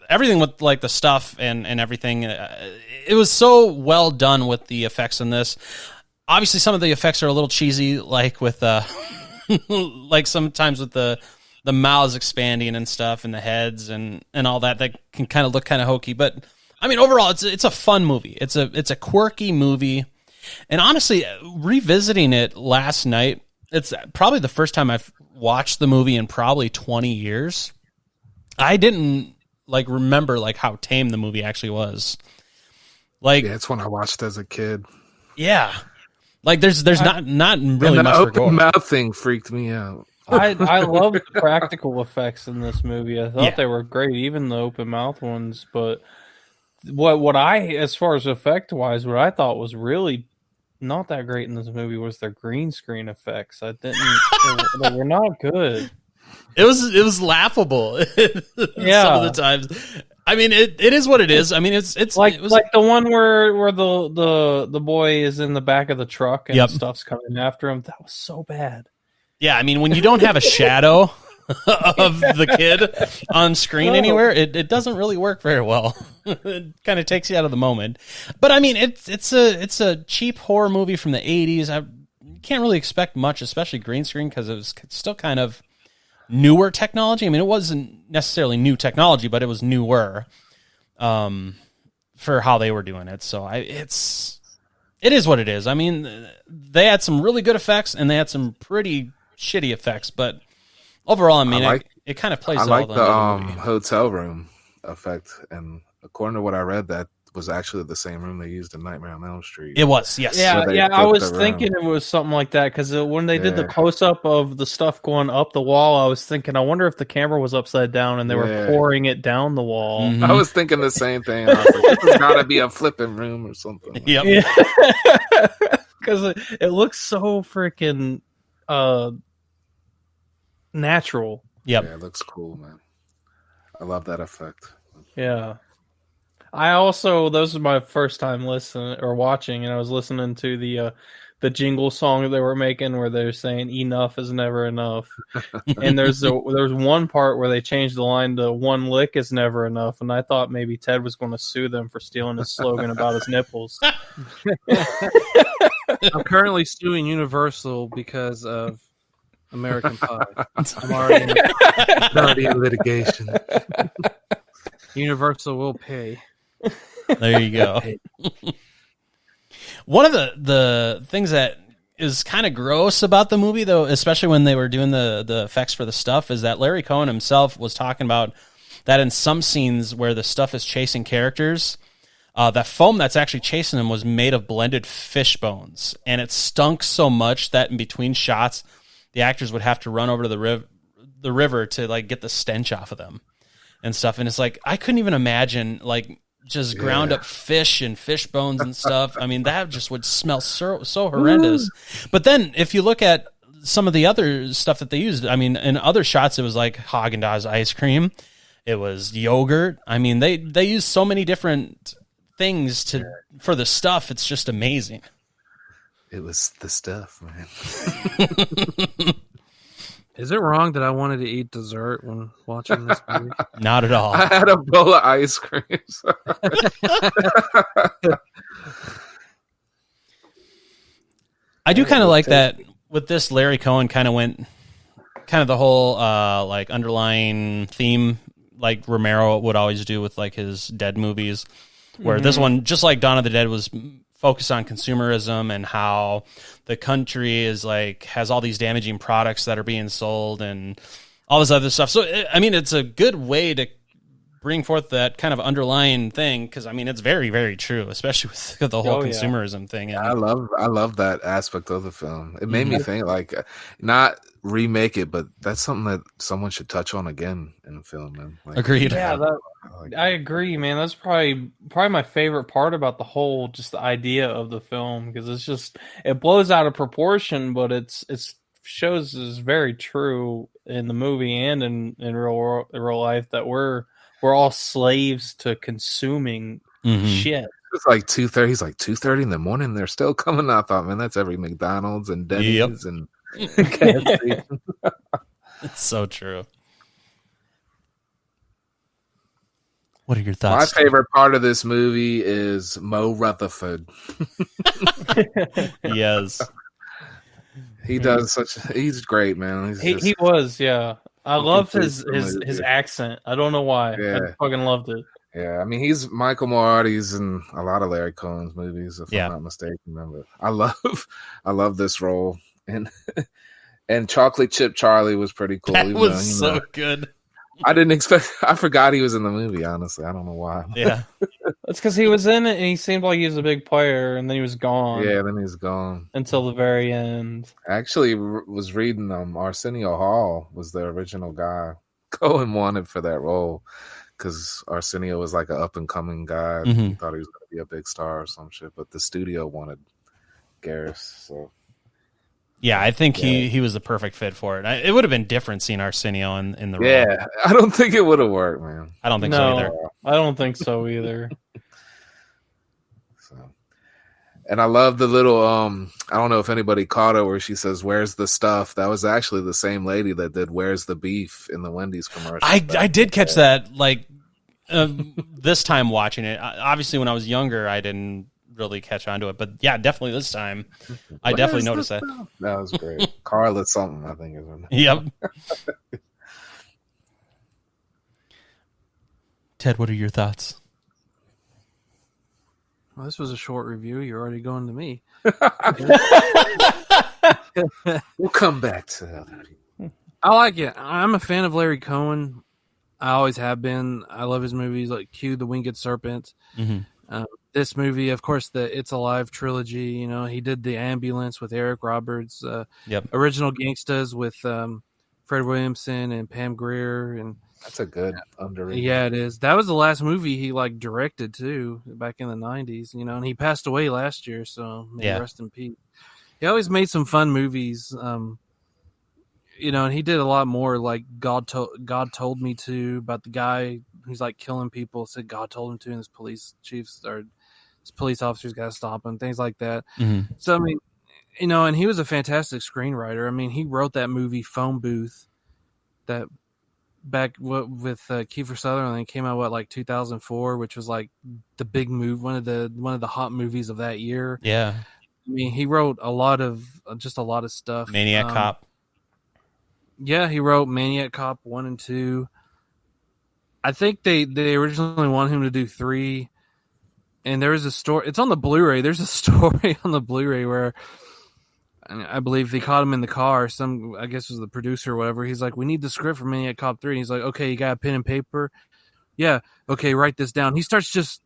everything with like the stuff and everything, it was so well done with the effects in this. Obviously, some of the effects are a little cheesy, like with like sometimes with the mouths expanding and stuff and the heads and all that can kind of look kind of hokey. But I mean, overall, it's a fun movie. It's a quirky movie. And honestly, revisiting it last night, it's probably the first time I've watched the movie in probably 20 years. I didn't remember how tame the movie actually was. Yeah, it's one I watched as a kid. Yeah. There's not really and much the for gore. open mouth thing freaked me out. I love the practical effects in this movie. I thought they were great, even the open mouth ones. But what I, as far as effect wise, what I thought was really not that great in this movie was their green screen effects. I didn't. they were not good. It was laughable. Some of the times. I mean, it is what it is. I mean, it's like the one where the boy is in the back of the truck and stuff's coming after him. That was so bad. Yeah, I mean, when you don't have a shadow of the kid on screen anywhere, it doesn't really work very well. It kind of takes you out of the moment. But I mean, it's a cheap horror movie from the 80s. I can't really expect much, especially green screen, because it was still kind of newer technology. I mean, it wasn't necessarily new technology, but it was newer for how they were doing it. So it is what it is. I mean, they had some really good effects and they had some pretty shitty effects, but overall, I mean, it kind of plays. I like the hotel room effect, and according to what I read, that was actually the same room they used in Nightmare on Elm Street. It was, yes. Yeah, I was thinking it was something like that because when they did the close up of the stuff going up the wall, I was thinking, I wonder if the camera was upside down and they were pouring it down the wall. Mm-hmm. I was thinking the same thing. I was like, this has got to be a flipping room or something. Like yep. Because it looks so freaking natural. Yep. Yeah, it looks cool, man. I love that effect. Yeah. I also, this was my first time listening or watching, and I was listening to the jingle song that they were making where they're saying "enough is never enough," and there's one part where they changed the line to "one lick is never enough," and I thought maybe Ted was going to sue them for stealing his slogan about his nipples. I'm currently suing Universal because of American Pie. I'm already in litigation. Universal will pay. There you go. One of the things that is kind of gross about the movie, though, especially when they were doing the effects for the stuff, is that Larry Cohen himself was talking about that in some scenes where the stuff is chasing characters, that foam that's actually chasing them was made of blended fish bones, and it stunk so much that in between shots, the actors would have to run over to the river to like get the stench off of them and stuff. And it's like I couldn't even imagine like just ground up fish and fish bones and stuff. I mean, that just would smell so horrendous. But then if you look at some of the other stuff that they used, I mean, in other shots, it was like Haagen-Dazs ice cream. It was yogurt. I mean, they used so many different things for the stuff. It's just amazing. It was the stuff, man. Is it wrong that I wanted to eat dessert when watching this movie? Not at all. I had a bowl of ice cream. I do kind of like that with this. Larry Cohen kind of went kind of the whole like underlying theme like Romero would always do with like his Dead movies, where this one, just like Dawn of the Dead, was focused on consumerism and how the country is like has all these damaging products that are being sold and all this other stuff. So I mean, it's a good way to bring forth that kind of underlying thing, because I mean, it's very, very true, especially with the whole consumerism thing. And I love that aspect of the film. It made me think, like, not remake it, but that's something that someone should touch on again in the film, man. Like, agreed. Yeah, I agree, man. That's probably my favorite part about the whole, just the idea of the film, because it's just, it blows out of proportion, but it's shows is very true in the movie and in real life, that we're all slaves to consuming shit. It's like 2:30. He's like 2:30 in the morning. They're still coming. I thought, man, that's every McDonald's and Denny's and KFC. It's so true. What are your thoughts? My favorite part of this movie is Mo Rutherford. Yes. He does he's great, man. He was, yeah. I love his accent. I don't know why. Yeah. I fucking loved it. Yeah, I mean, he's Michael Moriarty's in a lot of Larry Cohen's movies, if I'm not mistaken. But I love this role, and Chocolate Chip Charlie was pretty cool. That was so good. I forgot he was in the movie. Honestly, I don't know why. Yeah, it's because he was in it and he seemed like he was a big player, and then he was gone. Yeah, then he's gone until the very end. I actually was reading Arsenio Hall was the original guy Cohen wanted for that role, because Arsenio was like an up and coming guy. He thought he was going to be a big star or some shit, but the studio wanted Garris. So yeah, I think he was the perfect fit for it. It would have been different seeing Arsenio in the role. Yeah, I don't think it would have worked, man. I don't think so either. I don't think so either. And I love the little, I don't know if anybody caught it, where she says, "Where's the stuff?" That was actually the same lady that did "Where's the beef" in the Wendy's commercial. I did catch that, like, this time watching it. Obviously, when I was younger, I didn't really catch on to it. But yeah, definitely this time, I definitely noticed that. That was great. Carla something, I think is her name. Yep. Ted, what are your thoughts? Well, this was a short review. You're already going to me. We'll come back to that. I like it. I'm a fan of Larry Cohen. I always have been. I love his movies like Q, The Winged Serpent. This movie, of course, the It's Alive trilogy. You know, he did The Ambulance with Eric Roberts. Original Gangstas with Fred Williamson and Pam Grier, and that's a good underrated. Yeah, it is. That was the last movie he directed too, back in the 90s. You know, and he passed away last year, so rest in peace. He always made some fun movies. You know, and he did a lot more, like God Told Me To, about the guy who's like killing people. Said God told him to, and his police officers got to stop him. Things like that. Mm-hmm. So I mean, you know, and he was a fantastic screenwriter. I mean, he wrote that movie Phone Booth, that back with Kiefer Sutherland. It came out like 2004, which was like the big move, one of the hot movies of that year. Yeah, I mean, he wrote a lot of stuff. Maniac Cop. Yeah, he wrote Maniac Cop 1 and 2. I think they originally wanted him to do 3. And there was a story. It's on the Blu-ray. There's a story on the Blu-ray where I believe they caught him in the car. I guess it was the producer or whatever. He's like, "We need the script for Maniac Cop 3." And he's like, "Okay, you got a pen and paper?" "Yeah." "Okay, write this down." He starts just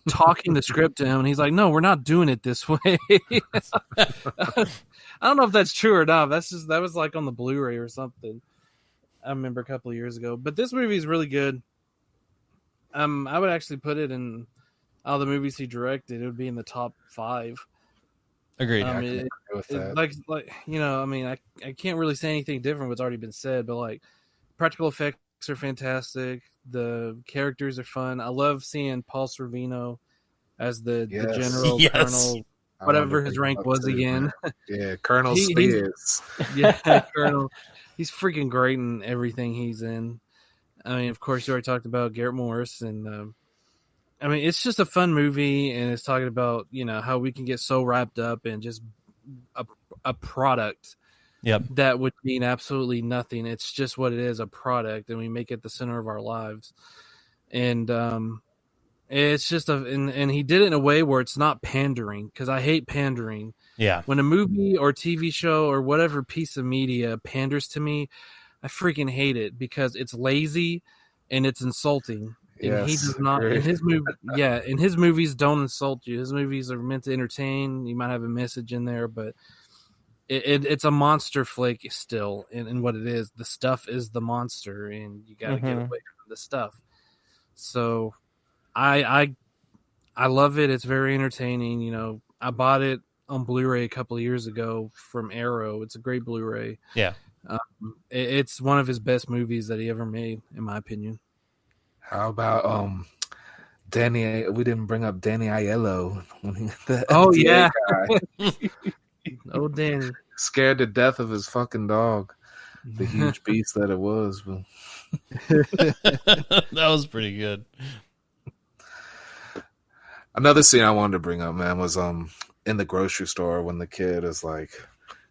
talking the script to him, and he's like, "No, we're not doing it this way." I don't know if that's true or not. That was like on the Blu-ray or something. I remember a couple of years ago. But this movie is really good. I would actually put it in all the movies he directed. It would be in the top 5. Agreed. Like you know, I mean, I can't really say anything different what's already been said, but like practical effects are fantastic. The characters are fun. I love seeing Paul Sorvino as the general, colonel, whatever his rank was again. Yeah, Colonel Spears. Colonel. He's freaking great in everything he's in. I mean, of course, you already talked about Garrett Morris, and I mean, it's just a fun movie, and it's talking about, you know, how we can get so wrapped up in just a product that would mean absolutely nothing. It's just what it is, a product, and we make it the center of our lives. And it's just and he did it in a way where it's not pandering, because I hate pandering. Yeah. When a movie or TV show or whatever piece of media panders to me, I freaking hate it, because it's lazy and it's insulting. And he does not in his movie. Yeah, and his movies don't insult you. His movies are meant to entertain. You might have a message in there, but it's a monster flick still. And what it is, the stuff is the monster, and you got to get away from the stuff. So, I love it. It's very entertaining. You know, I bought it on Blu-ray a couple of years ago from Arrow. It's a great Blu-ray. Yeah, it's one of his best movies that he ever made, in my opinion. How about Danny? We didn't bring up Danny Aiello. Yeah. Oh, Danny. Scared to death of his fucking dog. The huge beast that it was. But... that was pretty good. Another scene I wanted to bring up, man, was in the grocery store when the kid is like,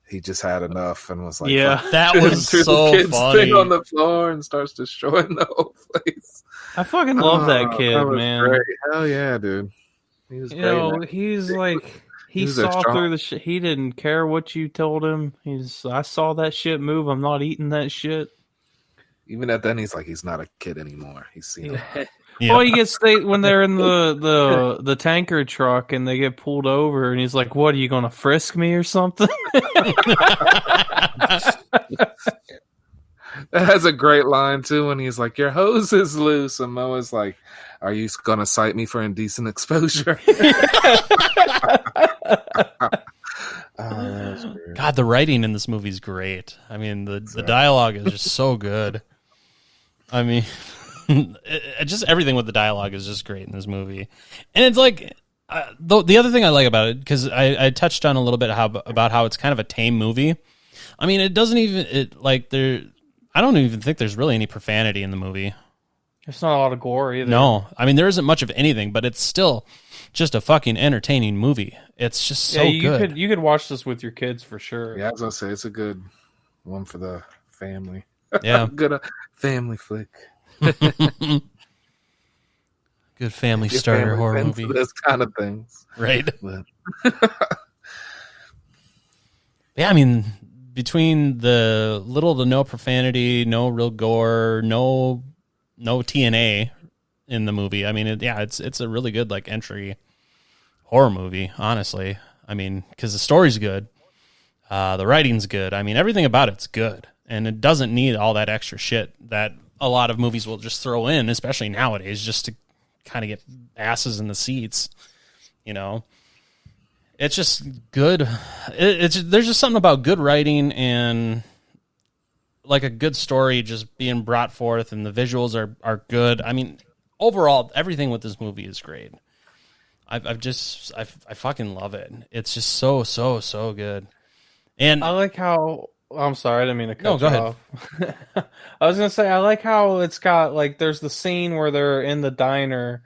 he just had enough and was like, that was so funny. On the floor and starts destroying the whole place. I fucking love that kid, that man. Great. Hell yeah, dude. He was great. He's like, he saw through the shit. He didn't care what you told him. I saw that shit move. I'm not eating that shit. Even at then, he's like, he's not a kid anymore. He's seen it. Yeah. Well, he gets when they're in the tanker truck and they get pulled over, and he's like, "What, are you going to frisk me or something?" That has a great line too when he's like, "Your hose is loose," and Moa's like, "Are you going to cite me for indecent exposure?" God, the writing in this movie is great. I mean, the dialogue is just so good. I mean, just everything with the dialogue is just great in this movie. And it's like, the other thing I like about it, because I touched on a little bit about how it's kind of a tame movie. I mean, it doesn't even, I don't even think there's really any profanity in the movie. There's not a lot of gore either. No, I mean, there isn't much of anything, but it's still just a fucking entertaining movie. It's just so good. You could watch this with your kids for sure. Yeah, I was gonna say it's a good one for the family. Yeah, good family flick. Good family starter horror movie. Those kind of things, right? Yeah, I mean, between the little to no profanity, no real gore, no TNA, in the movie. I mean, it's a really good like entry horror movie, honestly. I mean, because the story's good, the writing's good. I mean, everything about it's good, and it doesn't need all that extra shit that a lot of movies will just throw in, especially nowadays, just to kind of get asses in the seats. You know, it's just good. There's just something about good writing and like a good story just being brought forth, and the visuals are good. I mean, overall, everything with this movie is great. I fucking love it. It's just so good. And I like how. I'm sorry, I didn't mean to cut you go ahead. I was gonna say I like how it's got like there's the scene where they're in the diner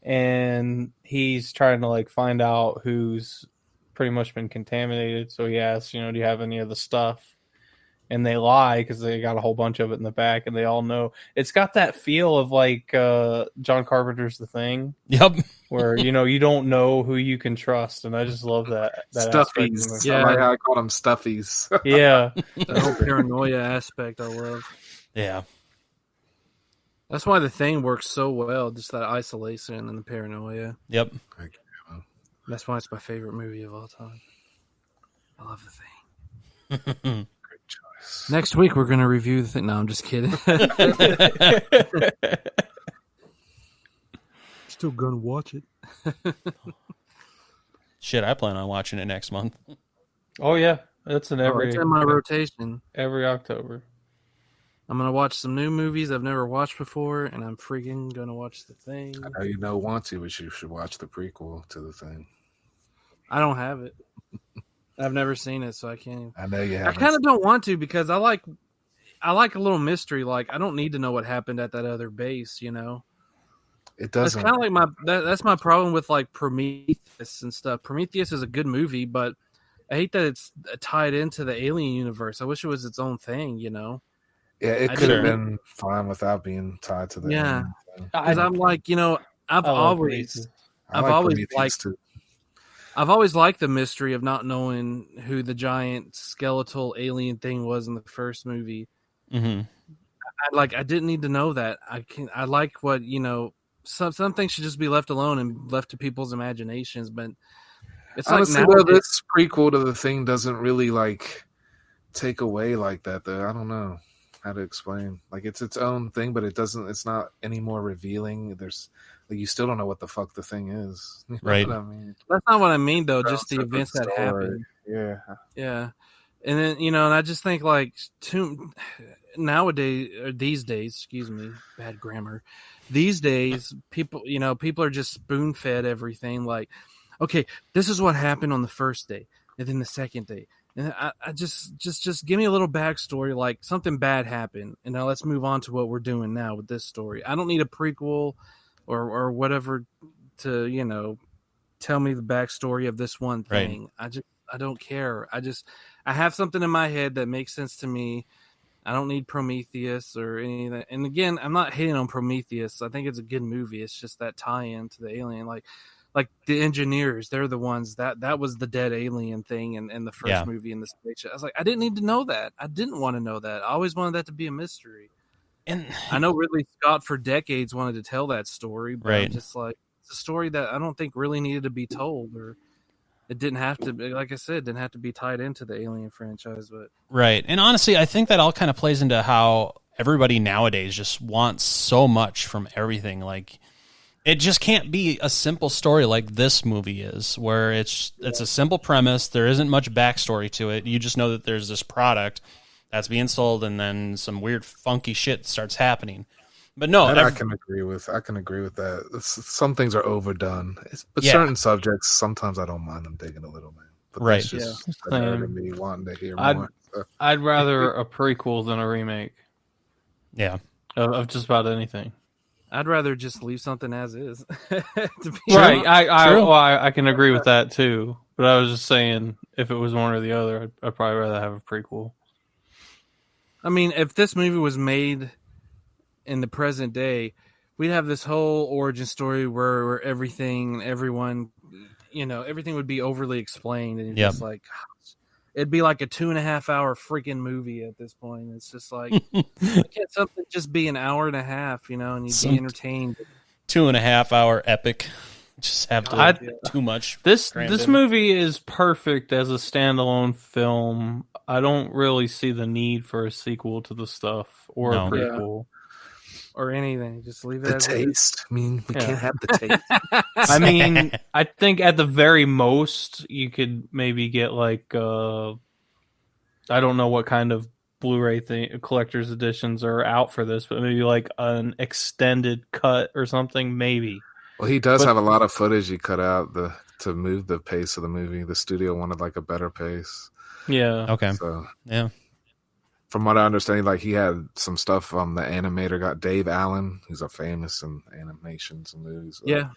and he's trying to like find out who's pretty much been contaminated. So he asks, do you have any of the stuff? And they lie because they got a whole bunch of it in the back, and they all know. It's got that feel of like John Carpenter's The Thing. Yep. Where you don't know who you can trust, and I just love that Stuffies. Yeah. I like how I call them stuffies. Yeah, the whole paranoia aspect I love. Yeah. That's why The Thing works so well, just that isolation and the paranoia. Yep. That's why it's my favorite movie of all time. I love The Thing. Next week we're going to review The Thing. No, I'm just kidding. Still going to watch it. Shit, I plan on watching it next month. Oh yeah, it's in it's in my rotation every October. I'm going to watch some new movies I've never watched before, and I'm freaking going to watch The Thing. I know you don't want to, but you should watch the prequel to The Thing. I don't have it. I've never seen it, so I can't. I know you have. I kind of don't want to because I like a little mystery. Like I don't need to know what happened at that other base. It doesn't. It's kind of like that's my problem with like Prometheus and stuff. Prometheus is a good movie, but I hate that it's tied into the Alien universe. I wish it was its own thing. Yeah, it could have been fine without being tied to the. Yeah, because I'm like I've always liked the mystery of not knowing who the giant skeletal alien thing was in the first movie. Mm-hmm. I didn't need to know that. I like what some things should just be left alone and left to people's imaginations. But it's honestly, like this prequel to The Thing doesn't really like take away like that. Though I don't know how to explain. Like it's its own thing, but it doesn't. It's not any more revealing. You still don't know what the fuck the thing is. Right. I mean? That's not what I mean, though. Just the events that happen. Yeah. Yeah. And then, and I just think like nowadays, or these days, excuse me, bad grammar. These days, people are just spoon fed everything. Like, okay, this is what happened on the first day, and then the second day. And I just give me a little backstory, like something bad happened, and now let's move on to what we're doing now with this story. I don't need a prequel or whatever to tell me the backstory of this one thing. Right. I don't care. I have something in my head that makes sense to me. I don't need Prometheus or any of that. And again, I'm not hating on Prometheus. I think it's a good movie. It's just that tie-in to the alien, like the engineers. They're the ones that was the dead alien thing in the first movie in the spaceship. I was like, I didn't need to know that. I didn't want to know that. I always wanted that to be a mystery. And I know Ridley Scott for decades wanted to tell that story, but right. I'm just like, it's a story that I don't think really needed to be told, or it didn't have to be, like I said, didn't have to be tied into the Alien franchise. But right. And honestly, I think that all kind of plays into how everybody nowadays just wants so much from everything. Like, it just can't be a simple story like this movie is, where it's a simple premise. There isn't much backstory to it. You just know that there's this product that's being sold, and then some weird, funky shit starts happening. But no, I can agree with that. Some things are overdone, but certain subjects, sometimes I don't mind them digging a little, man. But right? That's just me wanting to hear more. I'd rather a prequel than a remake. Yeah, of just about anything. I'd rather just leave something as is. Right. I can agree with that too. But I was just saying, if it was one or the other, I'd probably rather have a prequel. I mean, if this movie was made in the present day, we'd have this whole origin story where everything would be overly explained, and just like, it'd be like a 2.5 hour freaking movie at this point. It's just like, can't something just be an hour and a half, and you'd be entertained. 2.5 hour epic. Just have too much. This in. movie is perfect as a standalone film. I don't really see the need for a sequel to the stuff or a prequel. Or anything. Just leave it The as taste. I mean, we can't have the taste. I mean, I think at the very most, you could maybe get like, I don't know what kind of Blu-ray collector's editions are out for this, but maybe like an extended cut or something, maybe. Well, he does have a lot of footage he cut out to move the pace of the movie. The studio wanted like a better pace. Yeah. Okay. So yeah. From what I understand, like he had some stuff from the animator got Dave Allen, who's a famous in animations and movies. Yeah.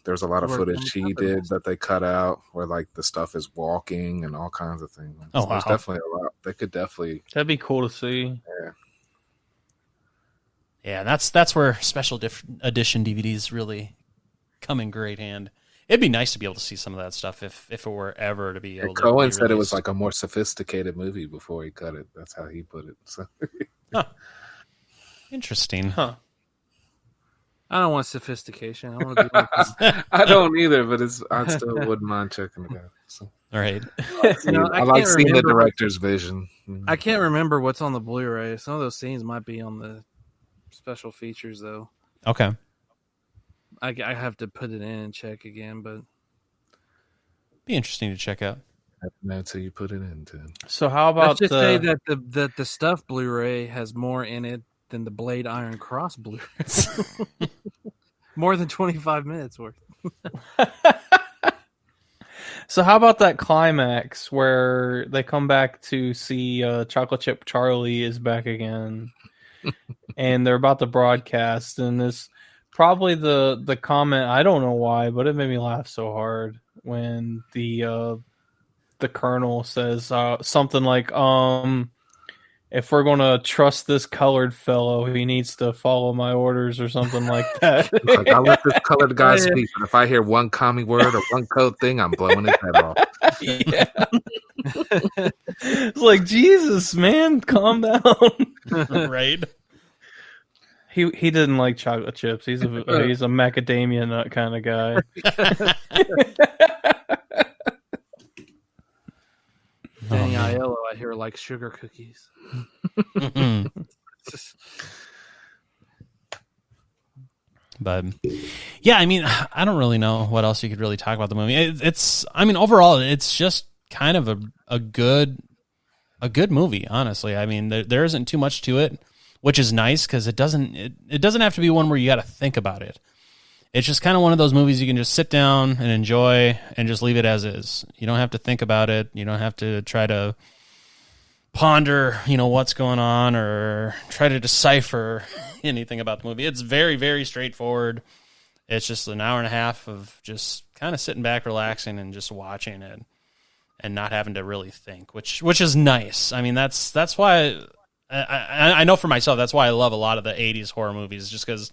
There's a lot of footage he did that they cut out where like the stuff is walking and all kinds of things. Oh, so there's definitely a lot. They could definitely. That'd be cool to see. Yeah. Yeah, that's where special edition DVDs really come in great hand. It'd be nice to be able to see some of that stuff if it were ever to be able to. Cohen said it was like a more sophisticated movie before he cut it. That's how he put it. So. Huh. Interesting. Huh. I don't want sophistication. I want to be like this. I don't either, but I still wouldn't mind checking it out. So. All right. I like seeing the director's vision. I can't remember what's on the Blu-ray. Some of those scenes might be on the special features, though. Okay. I have to put it in and check again, but be interesting to check out. Until you put it in. So how about let's just say that the stuff Blu-ray has more in it than the Blade Iron Cross Blu-ray. More than 25 minutes worth. So how about that climax where they come back to see Chocolate Chip Charlie is back again, and they're about to broadcast, and this probably the comment, I don't know why, but it made me laugh so hard when the colonel says something like, if we're going to trust this colored fellow, he needs to follow my orders or something like that. Like, I'll let this colored guy speak, but if I hear one commie word or one code thing, I'm blowing his head off. Yeah. It's like, Jesus, man, calm down. Right? He didn't like chocolate chips. He's a macadamia nut kind of guy. Danny Aiello, I hear, likes sugar cookies. But yeah, I mean, I don't really know what else you could really talk about the movie. I mean, overall, it's just kind of a good movie, honestly. I mean, there isn't too much to it, which is nice because it doesn't have to be one where you got to think about it. It's just kind of one of those movies you can just sit down and enjoy and just leave it as is. You don't have to think about it. You don't have to try to ponder, what's going on or try to decipher anything about the movie. It's very, very straightforward. It's just an hour and a half of just kind of sitting back, relaxing, and just watching it and not having to really think, which is nice. I mean, that's why I know for myself, that's why I love a lot of the 80s horror movies, just because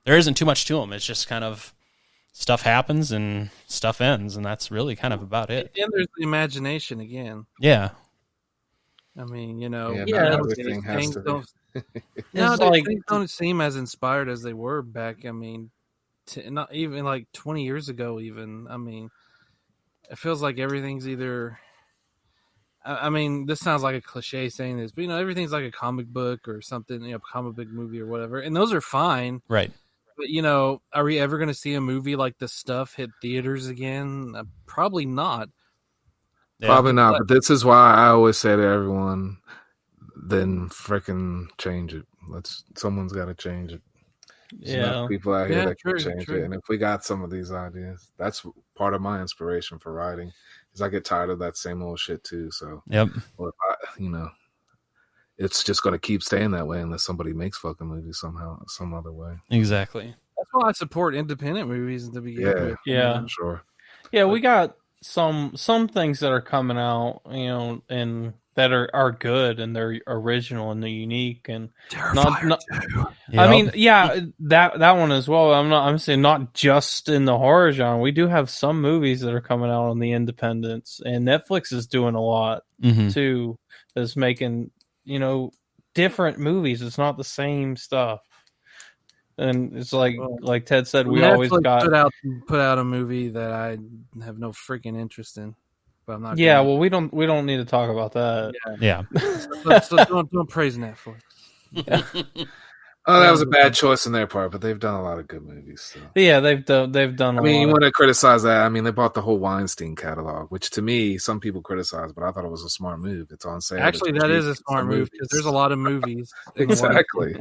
there isn't too much to them. It's just kind of stuff happens and stuff ends, and that's really kind of about it. And there's the imagination again. Yeah. I mean, everything has to be. Things don't seem as inspired as they were back. I mean, not even like 20 years ago. Even I mean, it feels like everything's either. I mean, this sounds like a cliche saying this, but everything's like a comic book or something, comic book movie or whatever, and those are fine, right? But are we ever going to see a movie like this stuff hit theaters again? Probably not. Yeah. Probably not. But this is why I always say to everyone, then freaking change it. Someone's got to change it. There's enough people out here that can change it. And if we got some of these ideas, that's part of my inspiration for writing. Because I get tired of that same old shit too. So, yep. Or it's just going to keep staying that way unless somebody makes fucking movies somehow, some other way. Exactly. That's why I support independent movies to begin with. Yeah, sure. Yeah, we got some things that are coming out, and that are good and they're original and they're unique and not I mean, that one as well. I'm saying not just in the horror genre. We do have some movies that are coming out on the independents, and Netflix is doing a lot too. Is making different movies. It's not the same stuff. And it's like Ted said, we Netflix always got put out a movie that I have no freaking interest in. But I'm not. Yeah, well, we don't need to talk about that. Yeah. So don't praise Netflix. Yeah. Oh, that was a bad choice on their part, but they've done a lot of good movies. So. Yeah, they've done. I mean, you want to criticize that? I mean, they bought the whole Weinstein catalog, which to me, some people criticize, but I thought it was a smart move. It's on sale. Actually, that is a smart move because there's a lot of movies. Exactly.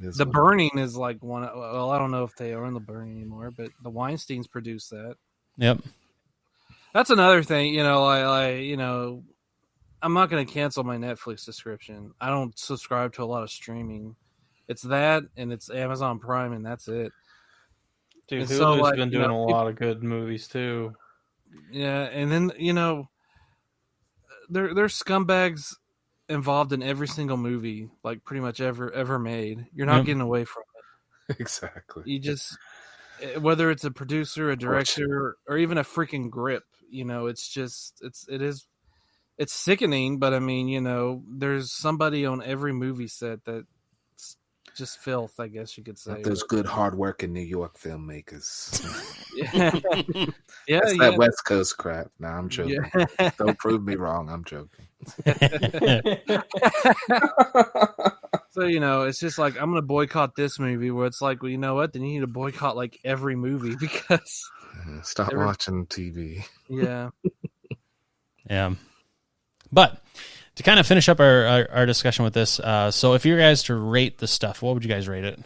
The Burning is like one. Well, I don't know if they are in the Burning anymore, but the Weinsteins produced that. Yep. That's another thing. I'm not going to cancel my Netflix subscription. I don't subscribe to a lot of streaming. It's that, and it's Amazon Prime, and that's it. Dude, Hulu's been doing a lot of good movies too. Yeah, and then there's scumbags involved in every single movie, like pretty much ever made. You're not getting away from it. Exactly. You just, whether it's a producer, a director, or even a freaking grip, it's sickening, but I mean, there's somebody on every movie set that's just filth, I guess you could say. Not those good, hard-working New York filmmakers. Yeah, That's that West Coast crap. Nah, I'm joking. Yeah. Don't prove me wrong. I'm joking. So, it's just like, I'm going to boycott this movie, where it's like, well, you know what? Then you need to boycott like every movie because... Stop watching TV. Yeah. Yeah. But to kind of finish up our discussion with this, so if you guys to rate the stuff, what would you guys rate it?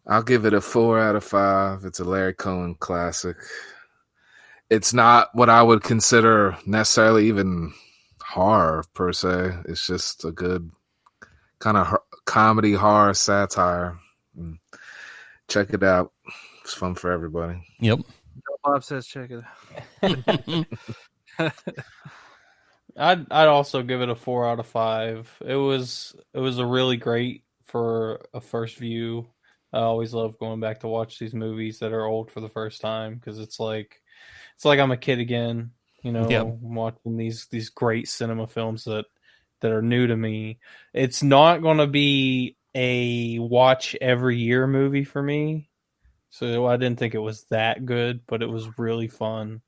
I'll give it a 4 out of 5. It's a Larry Cohen classic. It's not what I would consider necessarily even horror per se. It's just a good kind of comedy horror satire. Check it out. It's fun for everybody. Yep. Bob says check it out. I'd also give it a 4 out of 5. It was a really great for a first view. I always love going back to watch these movies that are old for the first time because it's like I'm a kid again, watching these great cinema films that are new to me. It's not going to be a watch every year movie for me. So I didn't think it was that good, but it was really fun.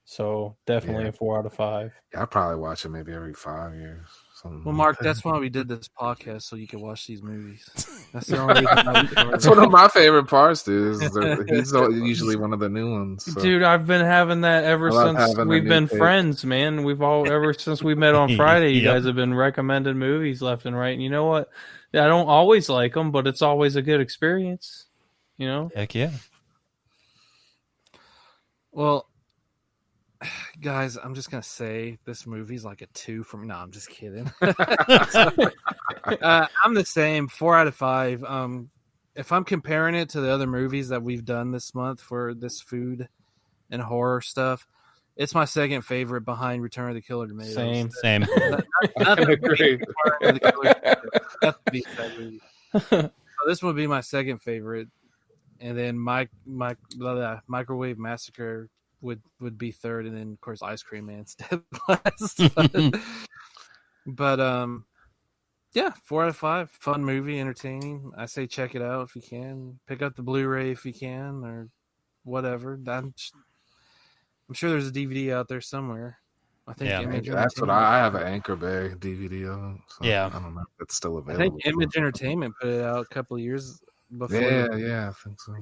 So definitely a 4 out of 5. Yeah, I probably watch it maybe every 5 years. Well, Mark, that's why we did this podcast, so you can watch these movies. That's the only reason. That's one of my favorite parts, dude. He's usually one of the new ones. So. Dude, I've been having that ever since we've been friends, man. Ever since we met on Friday, you guys have been recommending movies left and right. And you know what? I don't always like them, but it's always a good experience. Heck yeah. Well, guys, I'm just gonna say this movie's like a 2 for me. No, I'm just kidding. I'm the same, 4 out of 5. If I'm comparing it to the other movies that we've done this month for this food and horror stuff, it's my second favorite behind Return of the Killer Tomatoes. Same. Not Return of the Killer Tomatoes. That's the beast that movie. So this would be my second favorite, and then Microwave Massacre would be third, and then of course Ice Cream Man's dead last. But yeah, 4 out of 5. Fun movie, entertaining. I say check it out if you can. Pick up the Blu-ray if you can, or whatever. I'm sure there's a DVD out there somewhere. I think that's what I have, an Anchor Bay DVD of. So I don't know if it's still available. I think Image Entertainment put it out a couple of years before. Yeah, I think so.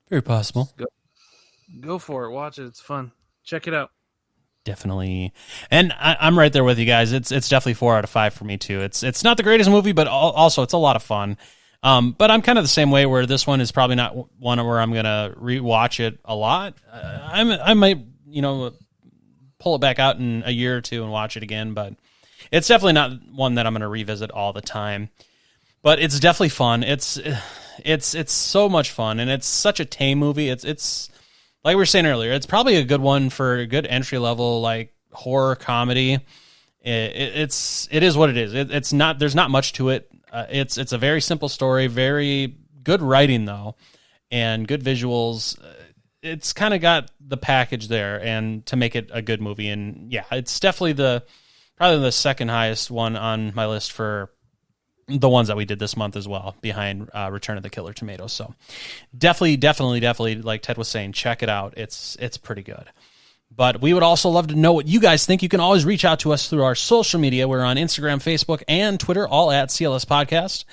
Very possible. Go for it. Watch it. It's fun. Check it out. Definitely. And I'm right there with you guys. It's definitely 4 out of 5 for me too. It's not the greatest movie, but also it's a lot of fun. But I'm kind of the same way where this one is probably not one where I'm going to rewatch it a lot. I might, pull it back out in a year or two and watch it again, but it's definitely not one that I'm going to revisit all the time. But it's definitely fun. It's so much fun, and it's such a tame movie. It's like we were saying earlier, it's probably a good one for a good entry level like horror comedy. It is what it is. It's not. There's not much to it. It's a very simple story. Very good writing though, and good visuals. It's kind of got the package there, and to make it a good movie. And yeah, it's definitely probably the second highest one on my list for the ones that we did this month as well, behind Return of the Killer Tomatoes. So definitely, like Ted was saying, check it out. It's pretty good. But we would also love to know what you guys think. You can always reach out to us through our social media. We're on Instagram, Facebook, and Twitter, all at CLS Podcast.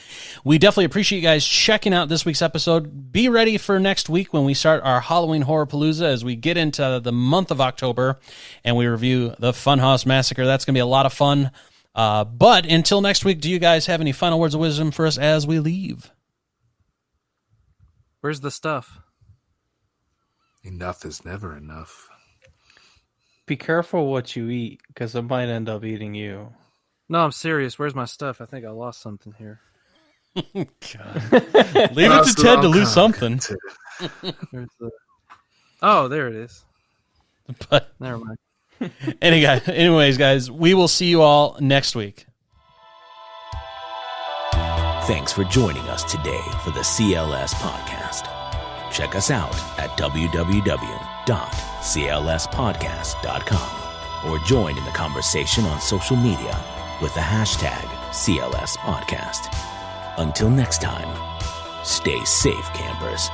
We definitely appreciate you guys checking out this week's episode. Be ready for next week when we start our Halloween Horror Palooza as we get into the month of October and we review the House Massacre. That's going to be a lot of fun. But until next week, do you guys have any final words of wisdom for us as we leave? Where's the stuff? Enough is never enough. Be careful what you eat, because it might end up eating you. No, I'm serious. Where's my stuff? I think I lost something here. God. Leave it to Ted to lose something. Oh, there it is. But never mind. Anyways, guys, we will see you all next week. Thanks for joining us today for the CLS Podcast. Check us out at www.clspodcast.com or join in the conversation on social media with the hashtag CLS Podcast. Until next time, stay safe, campers.